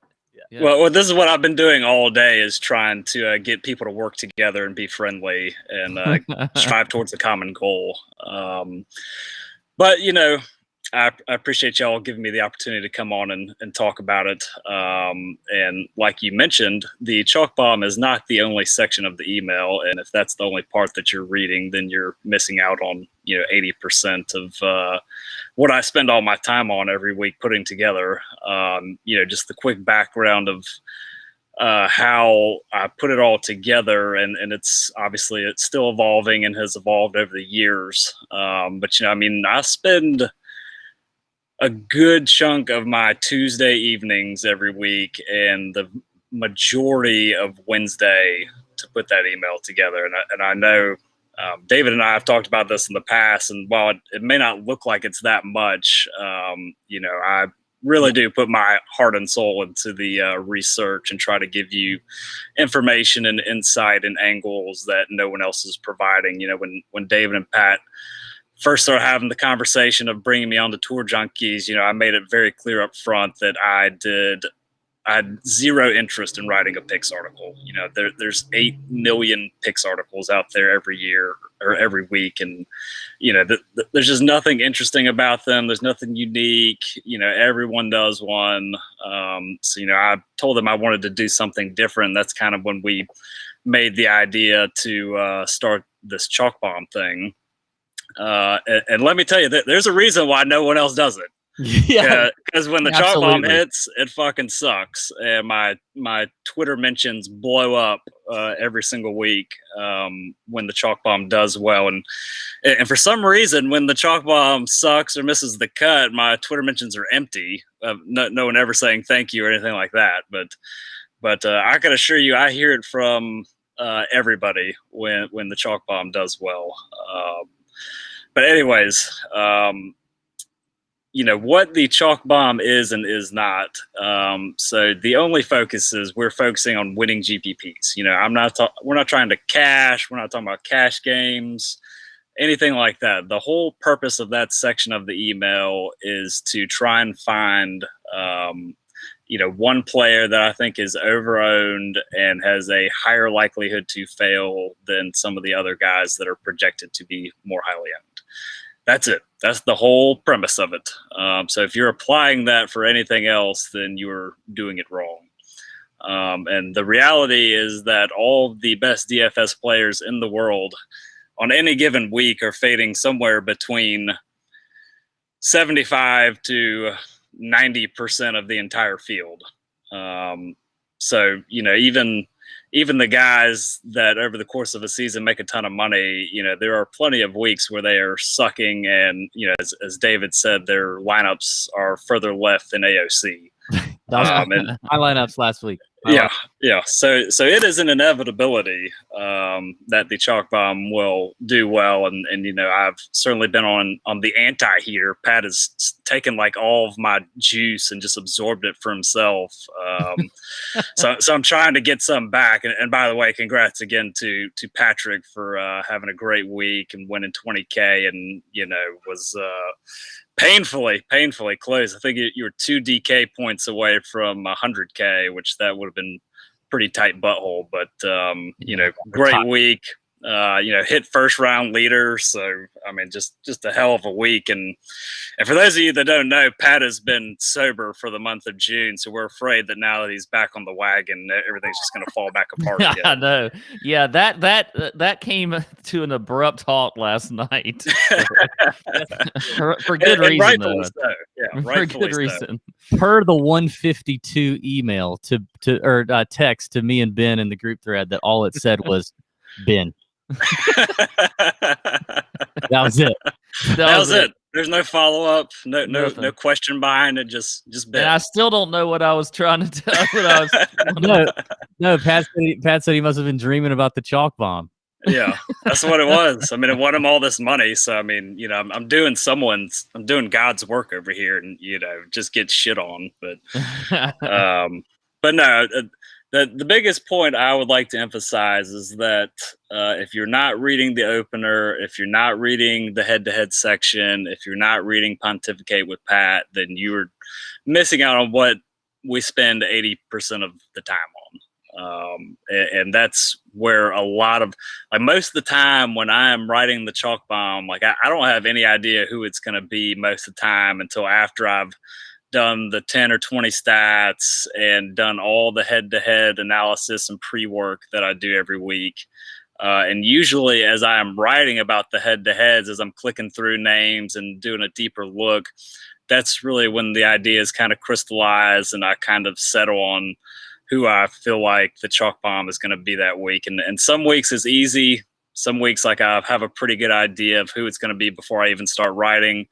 Yeah. Well, this is what I've been doing all day, is trying to get people to work together and be friendly and strive towards a common goal. But, I appreciate y'all giving me the opportunity to come on and talk about it. And like you mentioned, the chalk bomb is not the only section of the email. And if that's the only part that you're reading, then you're missing out on, 80% of what I spend all my time on every week putting together. Just the quick background of how I put it all together. And it's obviously it's still evolving and has evolved over the years. But, I spend a good chunk of my Tuesday evenings every week and the majority of Wednesday to put that email together. And I know David and I have talked about this in the past, and while it may not look like it's that much, I really do put my heart and soul into the research and try to give you information and insight and angles that no one else is providing. When David and Pat first started having the conversation of bringing me on to Tour Junkies, I made it very clear up front that I had zero interest in writing a picks article. There's 8 million picks articles out there every year or every week. And, there's just nothing interesting about them. There's nothing unique. Everyone does one. I told them I wanted to do something different. That's kind of when we made the idea to start this chalk bomb thing. And let me tell you that there's a reason why no one else does it. Yeah, because when the chalk bomb hits, it fucking sucks. And my Twitter mentions blow up every single week when the chalk bomb does well. And for some reason, when the chalk bomb sucks or misses the cut, my Twitter mentions are empty. No one ever saying thank you or anything like that. But I can assure you, I hear it from everybody when the chalk bomb does well. But anyways, what the chalk bomb is and is not. So the only focus is we're focusing on winning GPPs. We're not trying to cash. We're not talking about cash games, anything like that. The whole purpose of that section of the email is to try and find, one player that I think is overowned and has a higher likelihood to fail than some of the other guys that are projected to be more highly owned. That's it. That's the whole premise of it. So if you're applying that for anything else, then you're doing it wrong. And the reality is that all the best DFS players in the world on any given week are fading somewhere between 75 to 90% of the entire field. So, even the guys that over the course of a season make a ton of money, there are plenty of weeks where they are sucking. And, as David said, their lineups are further left than AOC. My lineups last week. Yeah. So it is an inevitability that the chalk bomb will do well, and I've certainly been on the anti here. Pat has taken like all of my juice and just absorbed it for himself. So I'm trying to get some back. And by the way, congrats again to Patrick for having a great week and winning 20K, and was painfully close. I think you were 2 DK points away from 100K, which that would have been pretty tight butthole. But great week. Hit first round leader. So I mean, just a hell of a week. And for those of you that don't know, Pat has been sober for the month of June. So we're afraid that now that he's back on the wagon, everything's just going to fall back apart again. I know. Yeah, that came to an abrupt halt last night for good reason. Rightfully so. Yeah, for good reason. Per the 152 email or text to me and Ben in the group thread, that all it said was Ben. That was it. That was it. There's no follow up, no question behind it. Just Ben. And I still don't know what I was trying to tell. No. Pat said he must have been dreaming about the chalk bomb. Yeah, that's what it was. I mean, it won him all this money. So I mean, I'm doing God's work over here, and just get shit on. But no. The biggest point I would like to emphasize is that if you're not reading the opener, if you're not reading the head-to-head section, if you're not reading Pontificate with Pat, then you're missing out on what we spend 80% of the time on. And that's where a lot of, like, most of the time when I am writing the chalk bomb, like I don't have any idea who it's going to be most of the time until after I've done the 10 or 20 stats and done all the head-to-head analysis and pre-work that I do every week. And usually as I am writing about the head-to-heads, as I'm clicking through names and doing a deeper look, that's really when the ideas kind of crystallize and I kind of settle on who I feel like the chalk bomb is going to be that week. And some weeks is easy. Some weeks, like, I have a pretty good idea of who it's going to be before I even start writing.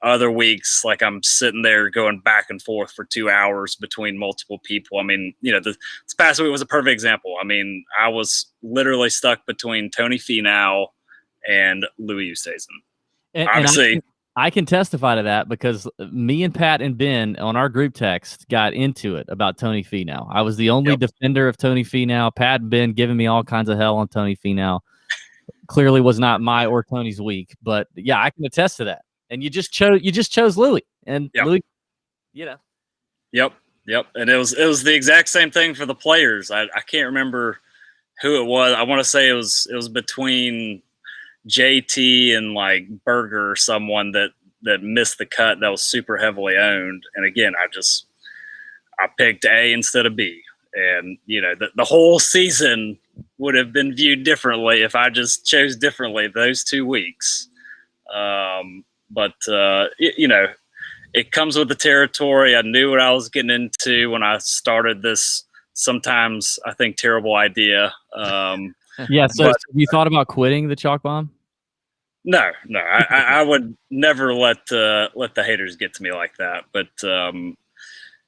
Other weeks, like, I'm sitting there going back and forth for 2 hours between multiple people. I mean, this past week was a perfect example. I mean, I was literally stuck between Tony Finau and Louis Oosthuizen. Obviously, I can testify to that because me and Pat and Ben on our group text got into it about Tony Finau. I was the only defender of Tony Finau. Pat and Ben giving me all kinds of hell on Tony Finau. Clearly was not my or Tony's week, but yeah, I can attest to that. And you just chose Louis, and Louis, Yep. And it was the exact same thing for the players. I can't remember who it was. I want to say it was between JT and like Berger or someone that missed the cut that was super heavily owned. And again, I picked A instead of B. And the whole season would have been viewed differently if I just chose differently those 2 weeks. But it comes with the territory. I knew what I was getting into when I started this sometimes, I think, terrible idea. Yeah. So have you thought about quitting the chalk bomb? No. I would never let the haters get to me like that. But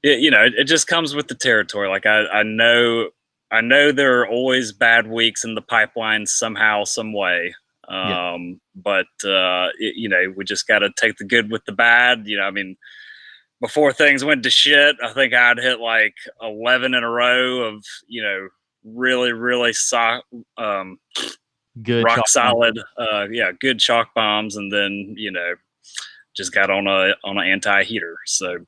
it just comes with the territory. Like I know there are always bad weeks in the pipeline somehow, some way. But we just got to take the good with the bad. I mean, before things went to shit, I think I'd hit like 11 in a row of, really, really good rock solid, good chalk bombs. And then, just got on an anti-heater. So,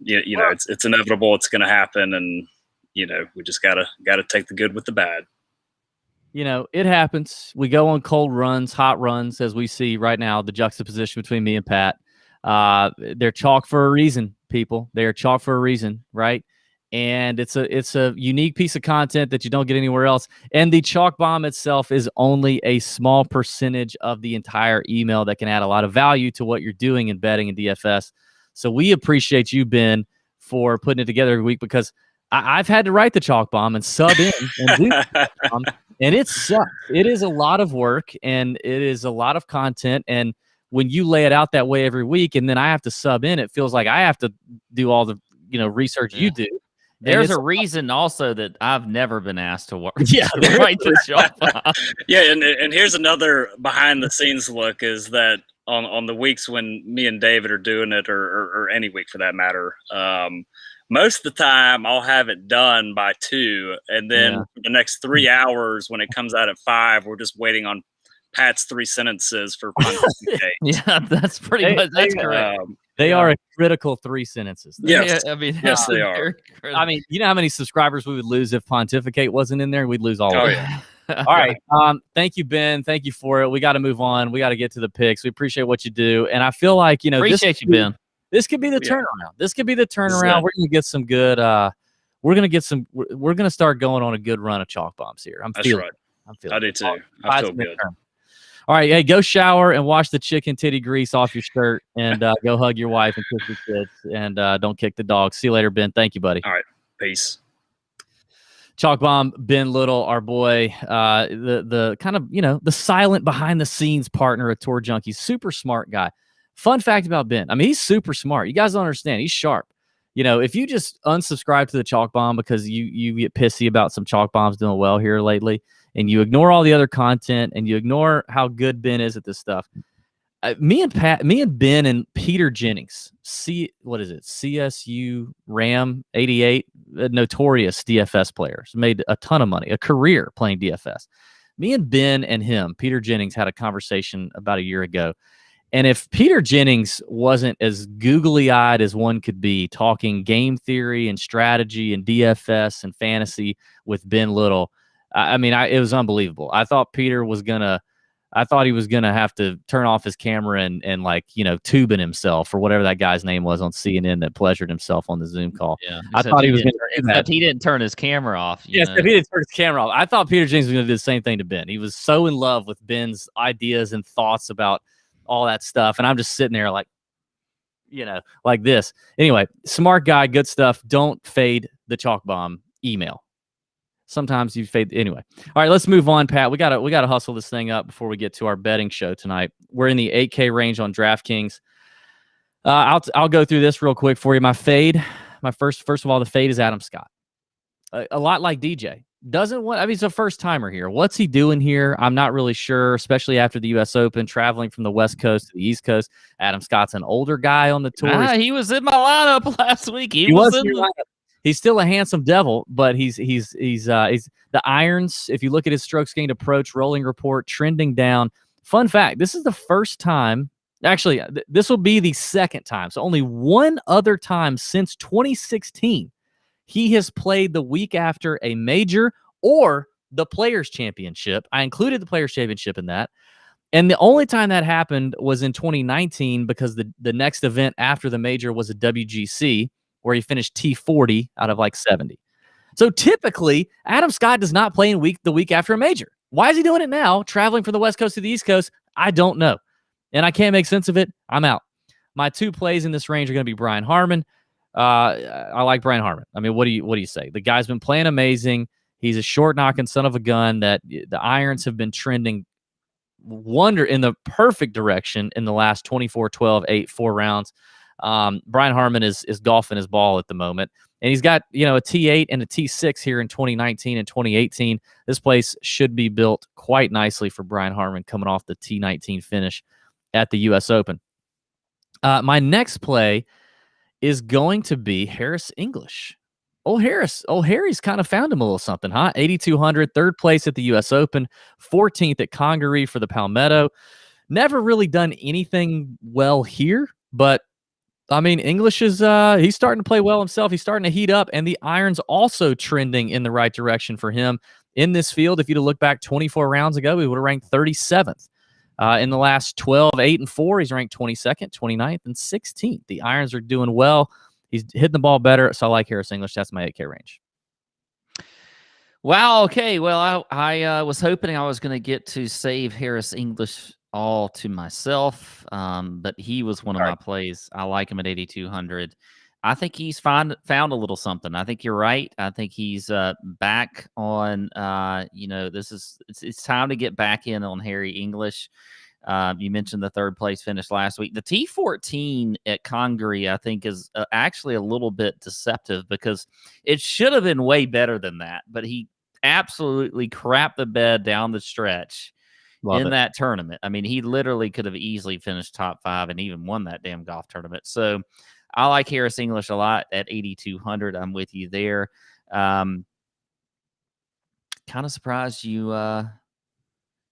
it's inevitable. It's going to happen. And, we just gotta take the good with the bad. It happens. We go on cold runs, hot runs, as we see right now, the juxtaposition between me and Pat. They're chalk for a reason, people. They are chalk for a reason, right? And it's a unique piece of content that you don't get anywhere else. And the chalk bomb itself is only a small percentage of the entire email that can add a lot of value to what you're doing in betting and DFS. So we appreciate you, Ben, for putting it together every week, because I've had to write the chalk bomb and sub in and do the chalk bomb. And it sucks. It is a lot of work and it is a lot of content. And when you lay it out that way every week and then I have to sub in, it feels like I have to do all the research you do. There's a reason also that I've never been asked to work. Yeah, to write the chalk bomb. Yeah, and here's another behind the scenes look is that on the weeks when me and David are doing it, or any week for that matter, most of the time I'll have it done by 2, and then for the next 3 hours when it comes out at 5, we're just waiting on Pat's 3 sentences for pontificate. Yeah, that's pretty much correct. They are a critical 3 sentences. Yes, I mean, yes, they are. I mean, you know how many subscribers we would lose if pontificate wasn't in there? We'd lose all of it. Yeah. All right. Thank you, Ben. Thank you for it. We got to move on. We got to get to the picks. We appreciate what you do. And I feel like, appreciate you, Ben. This could be the turnaround. This could be the turnaround. We're going to get some good, we're going to start going on a good run of chalk bombs here. I'm feeling it. I do too. I feel good. All right. Hey, go shower and wash the chicken titty grease off your shirt and go hug your wife and kiss your kids and don't kick the dog. See you later, Ben. Thank you, buddy. All right. Peace. Chalk bomb, Ben Little, our boy, the kind of, the silent behind the scenes partner of Tour Junkies, super smart guy. Fun fact about Ben. I mean, he's super smart. You guys don't understand. He's sharp. If you just unsubscribe to the chalk bomb because you get pissy about some chalk bombs doing well here lately, and you ignore all the other content and you ignore how good Ben is at this stuff. Me and Ben and Peter Jennings, CSU Ram 88, notorious DFS players, made a ton of money, a career playing DFS. Me and Ben and him, Peter Jennings, had a conversation about a year ago. And if Peter Jennings wasn't as googly-eyed as one could be, talking game theory and strategy and DFS and fantasy with Ben Little, it was unbelievable. I thought he was gonna have to turn off his camera and tubing himself or whatever that guy's name was on CNN that pleasured himself on the Zoom call. Yeah, I thought he was going to do that. He didn't turn his camera off. Yes, if he didn't turn his camera off. I thought Peter James was going to do the same thing to Ben. He was so in love with Ben's ideas and thoughts about all that stuff, and I'm just sitting there like this. Anyway, smart guy, good stuff. Don't fade the chalk bomb email. Sometimes you fade anyway. All right, let's move on, Pat. We gotta hustle this thing up before we get to our betting show tonight. We're in the 8K range on DraftKings. I'll go through this real quick for you. My fade, first of all, the fade is Adam Scott. A lot like DJ. He's a first timer here. What's he doing here? I'm not really sure, especially after the US Open, traveling from the West Coast to the East Coast. Adam Scott's an older guy on the tour. He was in my lineup last week. He was in your lineup. He's still a handsome devil, but he's the irons. If you look at his strokes gained approach, rolling report, trending down. Fun fact: this is the first time. Actually, this will be the second time. So only one other time since 2016, he has played the week after a major or the Players Championship. I included the Players Championship in that. And the only time that happened was in 2019 because the next event after the major was a WGC, where he finished T40 out of 70. So typically, Adam Scott does not play the week after a major. Why is he doing it now, traveling from the West Coast to the East Coast? I don't know. And I can't make sense of it. I'm out. My 2 plays in this range are going to be Brian Harman. I like Brian Harman. I mean, what do you say? The guy's been playing amazing. He's a short knocking son of a gun that the irons have been trending in the perfect direction in the last 24, 12, 8, 4 rounds. Brian Harman is golfing his ball at the moment, and he's got a T8 and a T6 here in 2019 and 2018. This place should be built quite nicely for Brian Harman coming off the T19 finish at the US Open. My next play is going to be Harris English. Harry's kind of found him a little something, huh? 8,200, 3rd place at the US Open, 14th at Congaree for the Palmetto. Never really done anything well here, but I mean, English is he's starting to play well himself. He's starting to heat up, and the irons also trending in the right direction for him in this field. If you'd have looked back 24 rounds ago, he would have ranked 37th. In the last 12, 8, and 4, he's ranked 22nd, 29th, and 16th. The irons are doing well. He's hitting the ball better, so I like Harris English. That's my 8K range. Wow. Okay. Well, I was hoping I was going to get to save Harris English all to myself, but he was one of my plays. I like him at 8,200. I think he's found a little something. I think you're right. I think he's back on. It's time to get back in on Harry English. You mentioned the third place finish last week. The T14 at Congaree, I think, is actually a little bit deceptive because it should have been way better than that. But he absolutely crapped the bed down the stretch in that tournament. I mean, he literally could have easily finished top 5 and even won that damn golf tournament. So I like Harris English a lot at 8,200. I'm with you there. Kind of surprised you.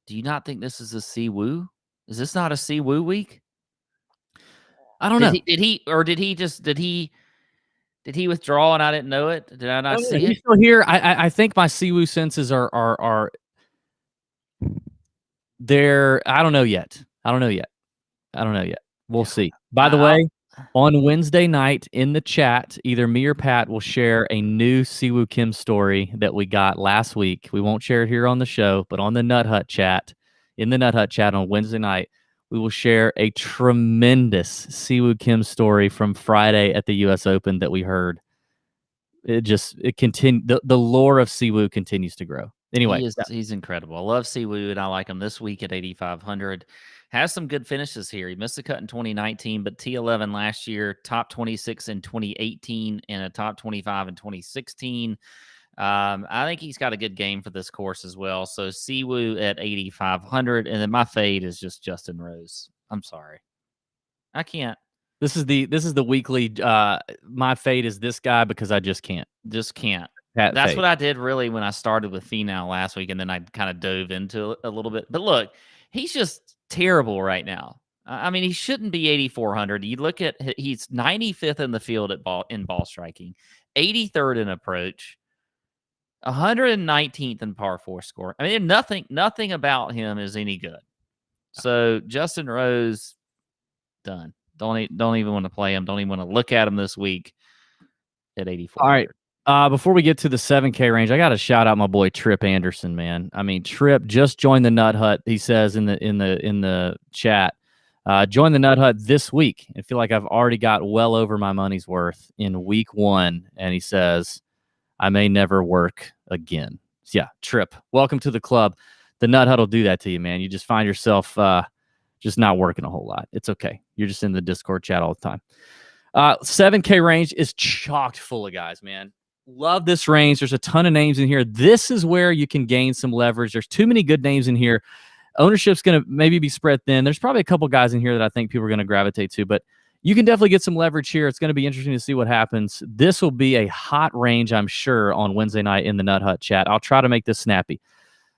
Do you not think this is a Siwoo? Is this not a Siwoo week? I don't know. Did he withdraw and I didn't know it? Did I not see it? He's still here. I think my Siwoo senses are there. I don't know yet. We'll see. By the way, on Wednesday night in the chat, either me or Pat will share a new Siwoo Kim story that we got last week. We won't share it here on the show, but on the Nut Hut chat, in the Nut Hut chat on Wednesday night, we will share a tremendous Siwoo Kim story from Friday at the U.S. Open that we heard. It continued. The lore of Siwoo continues to grow. Anyway, he's incredible. I love Siwoo, and I like him this week at 8,500. Has some good finishes here. He missed the cut in 2019, but T11 last year, top 26 in 2018, and a top 25 in 2016. I think he's got a good game for this course as well. So Siwoo at 8,500, and then my fade is just Justin Rose. I'm sorry, I can't. This is the weekly. My fade is this guy because I just can't. That's what I did really when I started with Finau last week, and then I kind of dove into it a little bit. But look, he's just terrible right now. I mean, he shouldn't be 8,400. You look at he's 95th in the field at ball striking, 83rd in approach, 119th in par 4 score. I mean, nothing about him is any good. So Justin Rose, done. Don't even want to play him. Don't even want to look at him this week at 8,400. All right. Before we get to the 7K range, I got to shout out my boy Trip Anderson, man. I mean, Trip just joined the Nut Hut. He says in the chat, join the Nut Hut this week. I feel like I've already got well over my money's worth in week 1. And he says, I may never work again. So yeah, Trip, welcome to the club. The Nut Hut will do that to you, man. You just find yourself just not working a whole lot. It's okay. You're just in the Discord chat all the time. 7K range is chocked full of guys, man. Love this range. There's a ton of names in here. This is where you can gain some leverage. There's too many good names in here. Ownership's going to maybe be spread thin. There's probably a couple guys in here that I think people are going to gravitate to, but you can definitely get some leverage here. It's going to be interesting to see what happens. This will be a hot range, I'm sure, on Wednesday night in the Nut Hut chat. I'll try to make this snappy.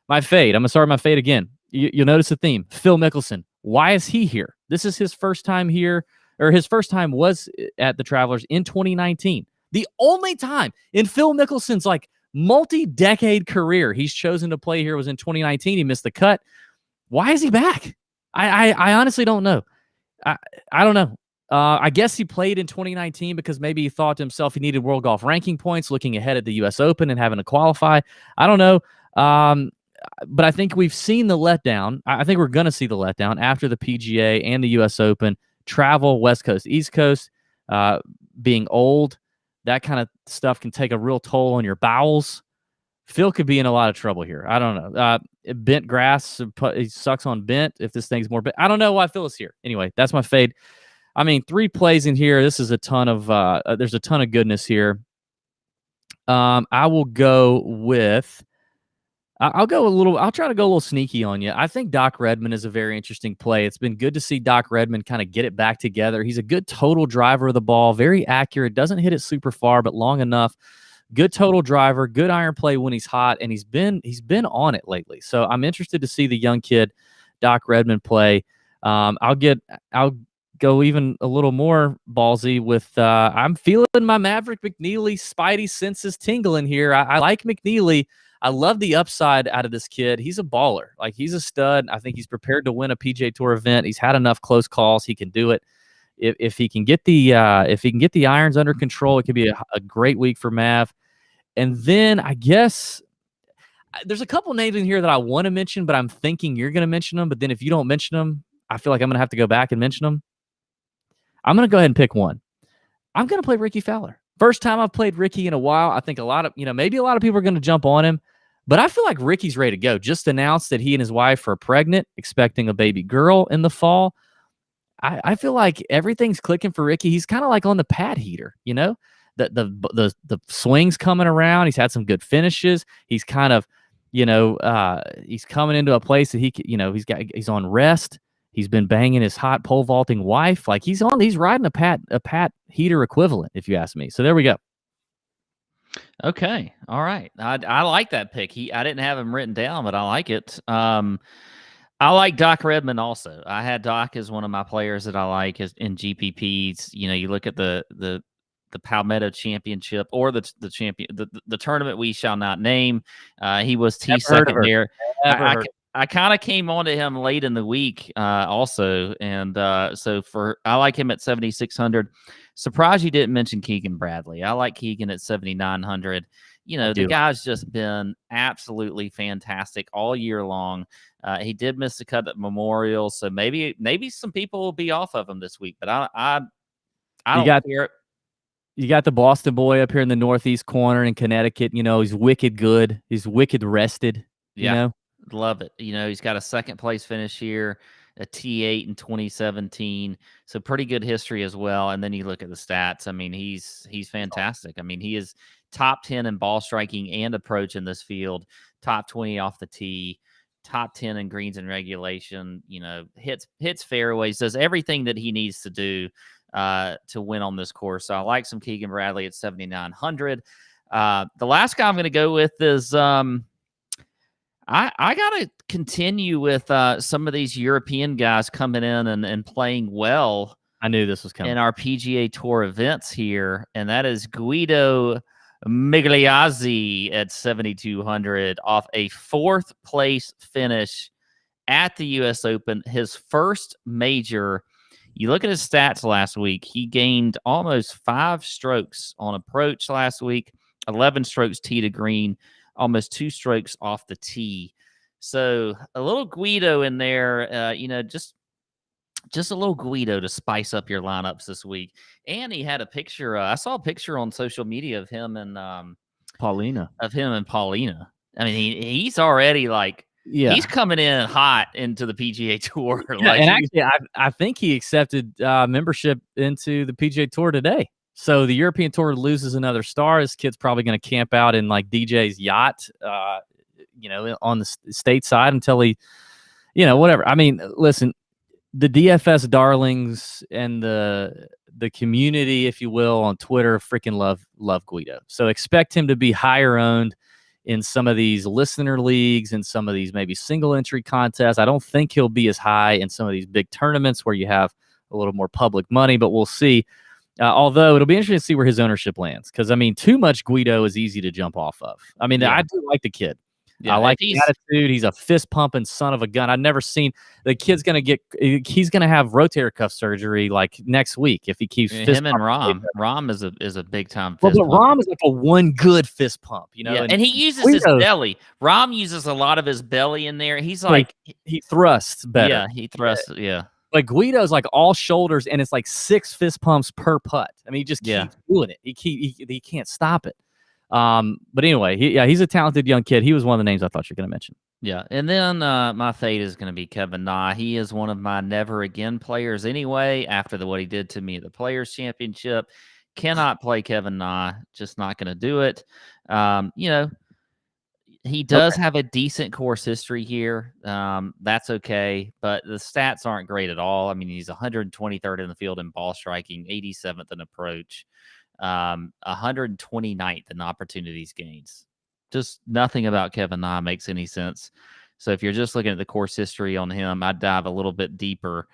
My fade. I'm going to start my fade again. You'll notice a theme. Phil Mickelson. Why is he here? This is his first time here, or his first time was at the Travelers in 2019. The only time in Phil Mickelson's multi-decade career he's chosen to play here was in 2019. He missed the cut. Why is he back? I honestly don't know. I don't know. I guess he played in 2019 because maybe he thought to himself he needed world golf ranking points, looking ahead at the U.S. Open and having to qualify. I don't know. But I think we've seen the letdown. I think we're going to see the letdown after the PGA and the U.S. Open. Travel, West Coast, East Coast, being old. That kind of stuff can take a real toll on your bowels. Phil could be in a lot of trouble here. I don't know. Bent grass, he sucks on bent. If this thing's more bent, I don't know why Phil is here. Anyway, that's my fade. I mean, 3 plays in here. This is a ton of. There's a ton of goodness here. I will go with. I'll try to go a little sneaky on you. I think Doc Redman is a very interesting play. It's been good to see Doc Redman kind of get it back together. He's a good total driver of the ball, very accurate, doesn't hit it super far, but long enough. Good total driver, good iron play when he's hot, and he's been on it lately. So I'm interested to see the young kid Doc Redman play. I'll go even a little more ballsy with I'm feeling my Maverick McNeely Spidey senses tingling here. I like McNeely. I love the upside out of this kid. He's a baller. He's a stud. I think he's prepared to win a PGA Tour event. He's had enough close calls. He can do it. If he can get the irons under control, it could be a great week for Mav. And then I guess there's a couple names in here that I want to mention, but I'm thinking you're going to mention them. But then if you don't mention them, I feel like I'm going to have to go back and mention them. I'm going to go ahead and pick one. I'm going to play Ricky Fowler. First time I've played Ricky in a while. I think maybe a lot of people are going to jump on him. But I feel like Ricky's ready to go. Just announced that he and his wife are pregnant, expecting a baby girl in the fall. I feel like everything's clicking for Ricky. He's kind of like on the pad heater, you know? The swings coming around. He's had some good finishes. He's kind of, he's coming into a place that he's on rest. He's been banging his hot pole vaulting wife. Like he's riding a pat heater equivalent, if you ask me. So there we go. Okay. All right. I like that pick. I didn't have him written down, but I like it. I like Doc Redman also. I had Doc as one of my players that I like in GPPs. You look at the Palmetto Championship or the tournament we shall not name. He was second there. I kind of came onto him late in the week also, and so I like him at 7,600. Surprised you didn't mention Keegan Bradley. I like Keegan at 7,900. The guy's just been absolutely fantastic all year long. He did miss the cut at Memorial, so maybe some people will be off of him this week. But I don't care. You got the Boston boy up here in the northeast corner in Connecticut. He's wicked good. He's wicked rested. Love it. He's got a second place finish here, a T8 in 2017. So pretty good history as well. And then you look at the stats. I mean, he's fantastic. I mean, he is top 10 in ball striking and approach in this field, top 20 off the tee, top 10 in greens and regulation, hits fairways, does everything that he needs to do to win on this course. So I like some Keegan Bradley at 7,900. The last guy I'm going to go with is I got to continue with some of these European guys coming in and playing well. I knew this was coming. In our PGA Tour events here, and that is Guido Migliozzi at 7,200 off a fourth place finish at the U.S. Open, his first major. You look at his stats last week, he gained almost 5 strokes on approach last week, 11 strokes tee to green, almost 2 strokes off the tee. So a little Guido in there, just a little Guido to spice up your lineups this week. And he had a picture. I saw a picture on social media of him and Paulina. I mean, he's already he's coming in hot into the PGA Tour. Yeah, and actually, I think he accepted membership into the PGA Tour today. So the European Tour loses another star. This kid's probably going to camp out in DJ's yacht, on the state side until he, whatever. I mean, listen, the DFS darlings and the community, if you will, on Twitter, freaking love Guido. So expect him to be higher owned in some of these listener leagues and some of these maybe single entry contests. I don't think he'll be as high in some of these big tournaments where you have a little more public money, but we'll see. Although it'll be interesting to see where his ownership lands. Because, I mean, too much Guido is easy to jump off of. I mean, I do like the kid. Yeah, I like his attitude. He's a fist-pumping son of a gun. I've never seen the kid's going to he's going to have rotator cuff surgery next week if he keeps him and Rom is a big-time fist pump. Rom is like a one good fist pump, Yeah, and he uses his belly. Rom uses a lot of his belly in there. He's he thrusts better. Yeah, he thrusts, yeah. Like Guido's all shoulders, and it's 6 fist pumps per putt. I mean, he just keeps doing it. He can't stop it. But anyway, he's a talented young kid. He was one of the names I thought you were going to mention. Yeah, and then my fade is going to be Kevin Na. He is one of my never again players anyway. After what he did to me at the Players Championship, cannot play Kevin Na. Just not going to do it. He does have a decent course history here. That's okay, but the stats aren't great at all. I mean, he's 123rd in the field in ball striking, 87th in approach, 129th in opportunities gains. Just nothing about Kevin Na makes any sense. So if you're just looking at the course history on him, I'd dive a little bit deeper,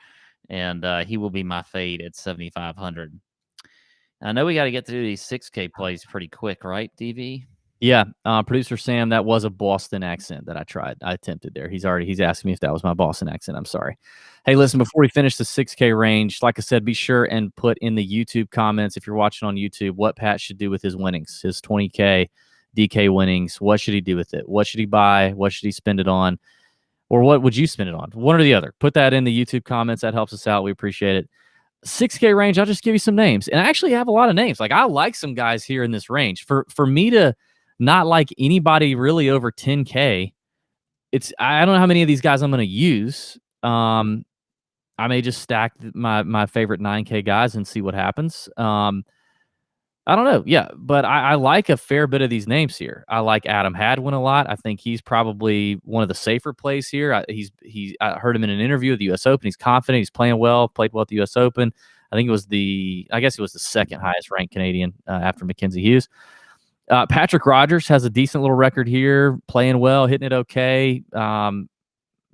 and he will be my fade at 7,500. I know we got to get through these 6K plays pretty quick, right, DV? Yeah, producer Sam, that was a Boston accent that I attempted there. He's asking me if that was my Boston accent. I'm sorry. Hey, listen, before we finish the 6K range, like I said, be sure and put in the YouTube comments, if you're watching on YouTube, what Pat should do with his winnings, his 20K, DK winnings. What should he do with it? What should he buy? What should he spend it on? Or what would you spend it on? One or the other. Put that in the YouTube comments. That helps us out. We appreciate it. 6K range, I'll just give you some names. And I actually have a lot of names. I like some guys here in this range. For me to not like anybody really over 10K. I don't know how many of these guys I'm going to use. I may just stack my favorite 9K guys and see what happens. I don't know. Yeah, but I like a fair bit of these names here. I like Adam Hadwin a lot. I think he's probably one of the safer plays here. I heard him in an interview at the U.S. Open. He's confident. He's playing well. Played well at the U.S. Open. I guess it was the second highest ranked Canadian after Mackenzie Hughes. Patrick Rogers has a decent little record here, playing well, hitting it okay.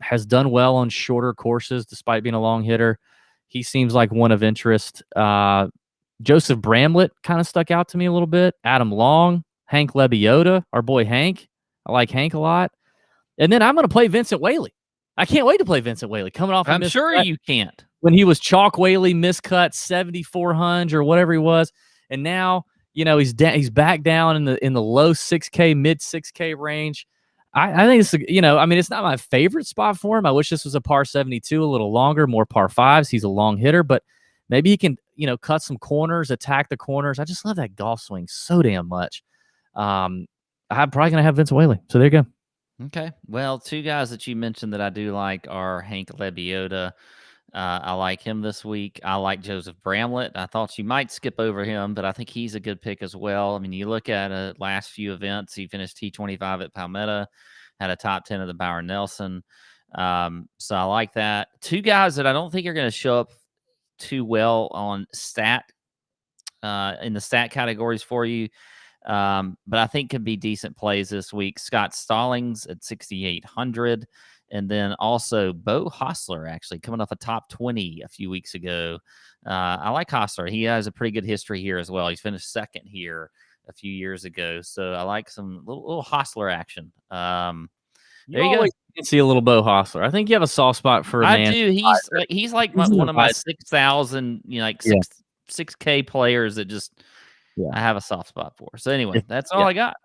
Has done well on shorter courses despite being a long hitter. He seems like one of interest. Joseph Bramlett kind of stuck out to me a little bit. Adam Long, Hank Lebioda, our boy Hank. I like Hank a lot. And then I'm going to play Vincent Whaley. I can't wait to play Vincent Whaley coming off. I'm sure you can't. When he was Chalk Whaley, miscut 7,400 or whatever he was, and now he's back down in the low 6K, mid 6K range. I think it's it's not my favorite spot for him. I wish this was a par 72, a little longer, more par fives. He's a long hitter, but maybe he can cut some corners, attack the corners. I just love that golf swing so damn much. I'm probably gonna have Vincent Whaley. So there you go. Okay. Well, two guys that you mentioned that I do like are Hank Lebioda. I like him this week. I like Joseph Bramlett. I thought you might skip over him, but I think he's a good pick as well. I mean, you look at last few events, he finished T25 at Palmetto, had a top 10 of the Bauer Nelson. So I like that. Two guys that I don't think are going to show up too well on in the stat categories for you. But I think could be decent plays this week. Scott Stallings at 6,800. And then also Bo Hostler, actually coming off a top 20 a few weeks ago. I like Hostler. He has a pretty good history here as well. He's finished second here a few years ago. So I like some little Hostler action. There you go. You see a little Bo Hostler. I think you have a soft spot for a man. I do. He's like one of my 6,000, 6K players that just I have a soft spot for. So anyway, that's all I got.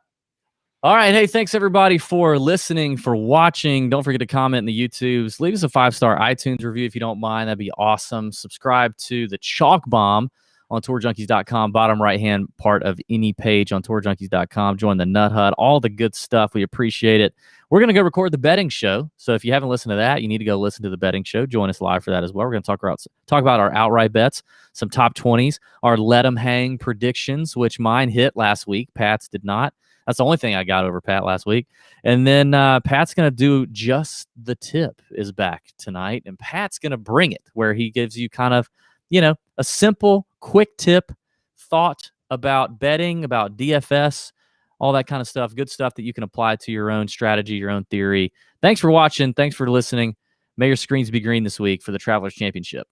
All right. Hey, thanks everybody for listening, for watching. Don't forget to comment in the YouTubes. Leave us a 5-star iTunes review if you don't mind. That'd be awesome. Subscribe to the Chalk Bomb on tourjunkies.com, bottom right-hand part of any page on tourjunkies.com. Join the Nut Hut, all the good stuff. We appreciate it. We're going to go record the betting show. So if you haven't listened to that, you need to go listen to the betting show. Join us live for that as well. We're going to talk about our outright bets, some top 20s, our let 'em hang predictions, which mine hit last week. Pat's did not. That's the only thing I got over Pat last week. And then Pat's going to do Just the Tip is back tonight. And Pat's going to bring it where he gives you kind of, a simple, quick tip, thought about betting, about DFS, all that kind of stuff. Good stuff that you can apply to your own strategy, your own theory. Thanks for watching. Thanks for listening. May your screens be green this week for the Travelers Championship.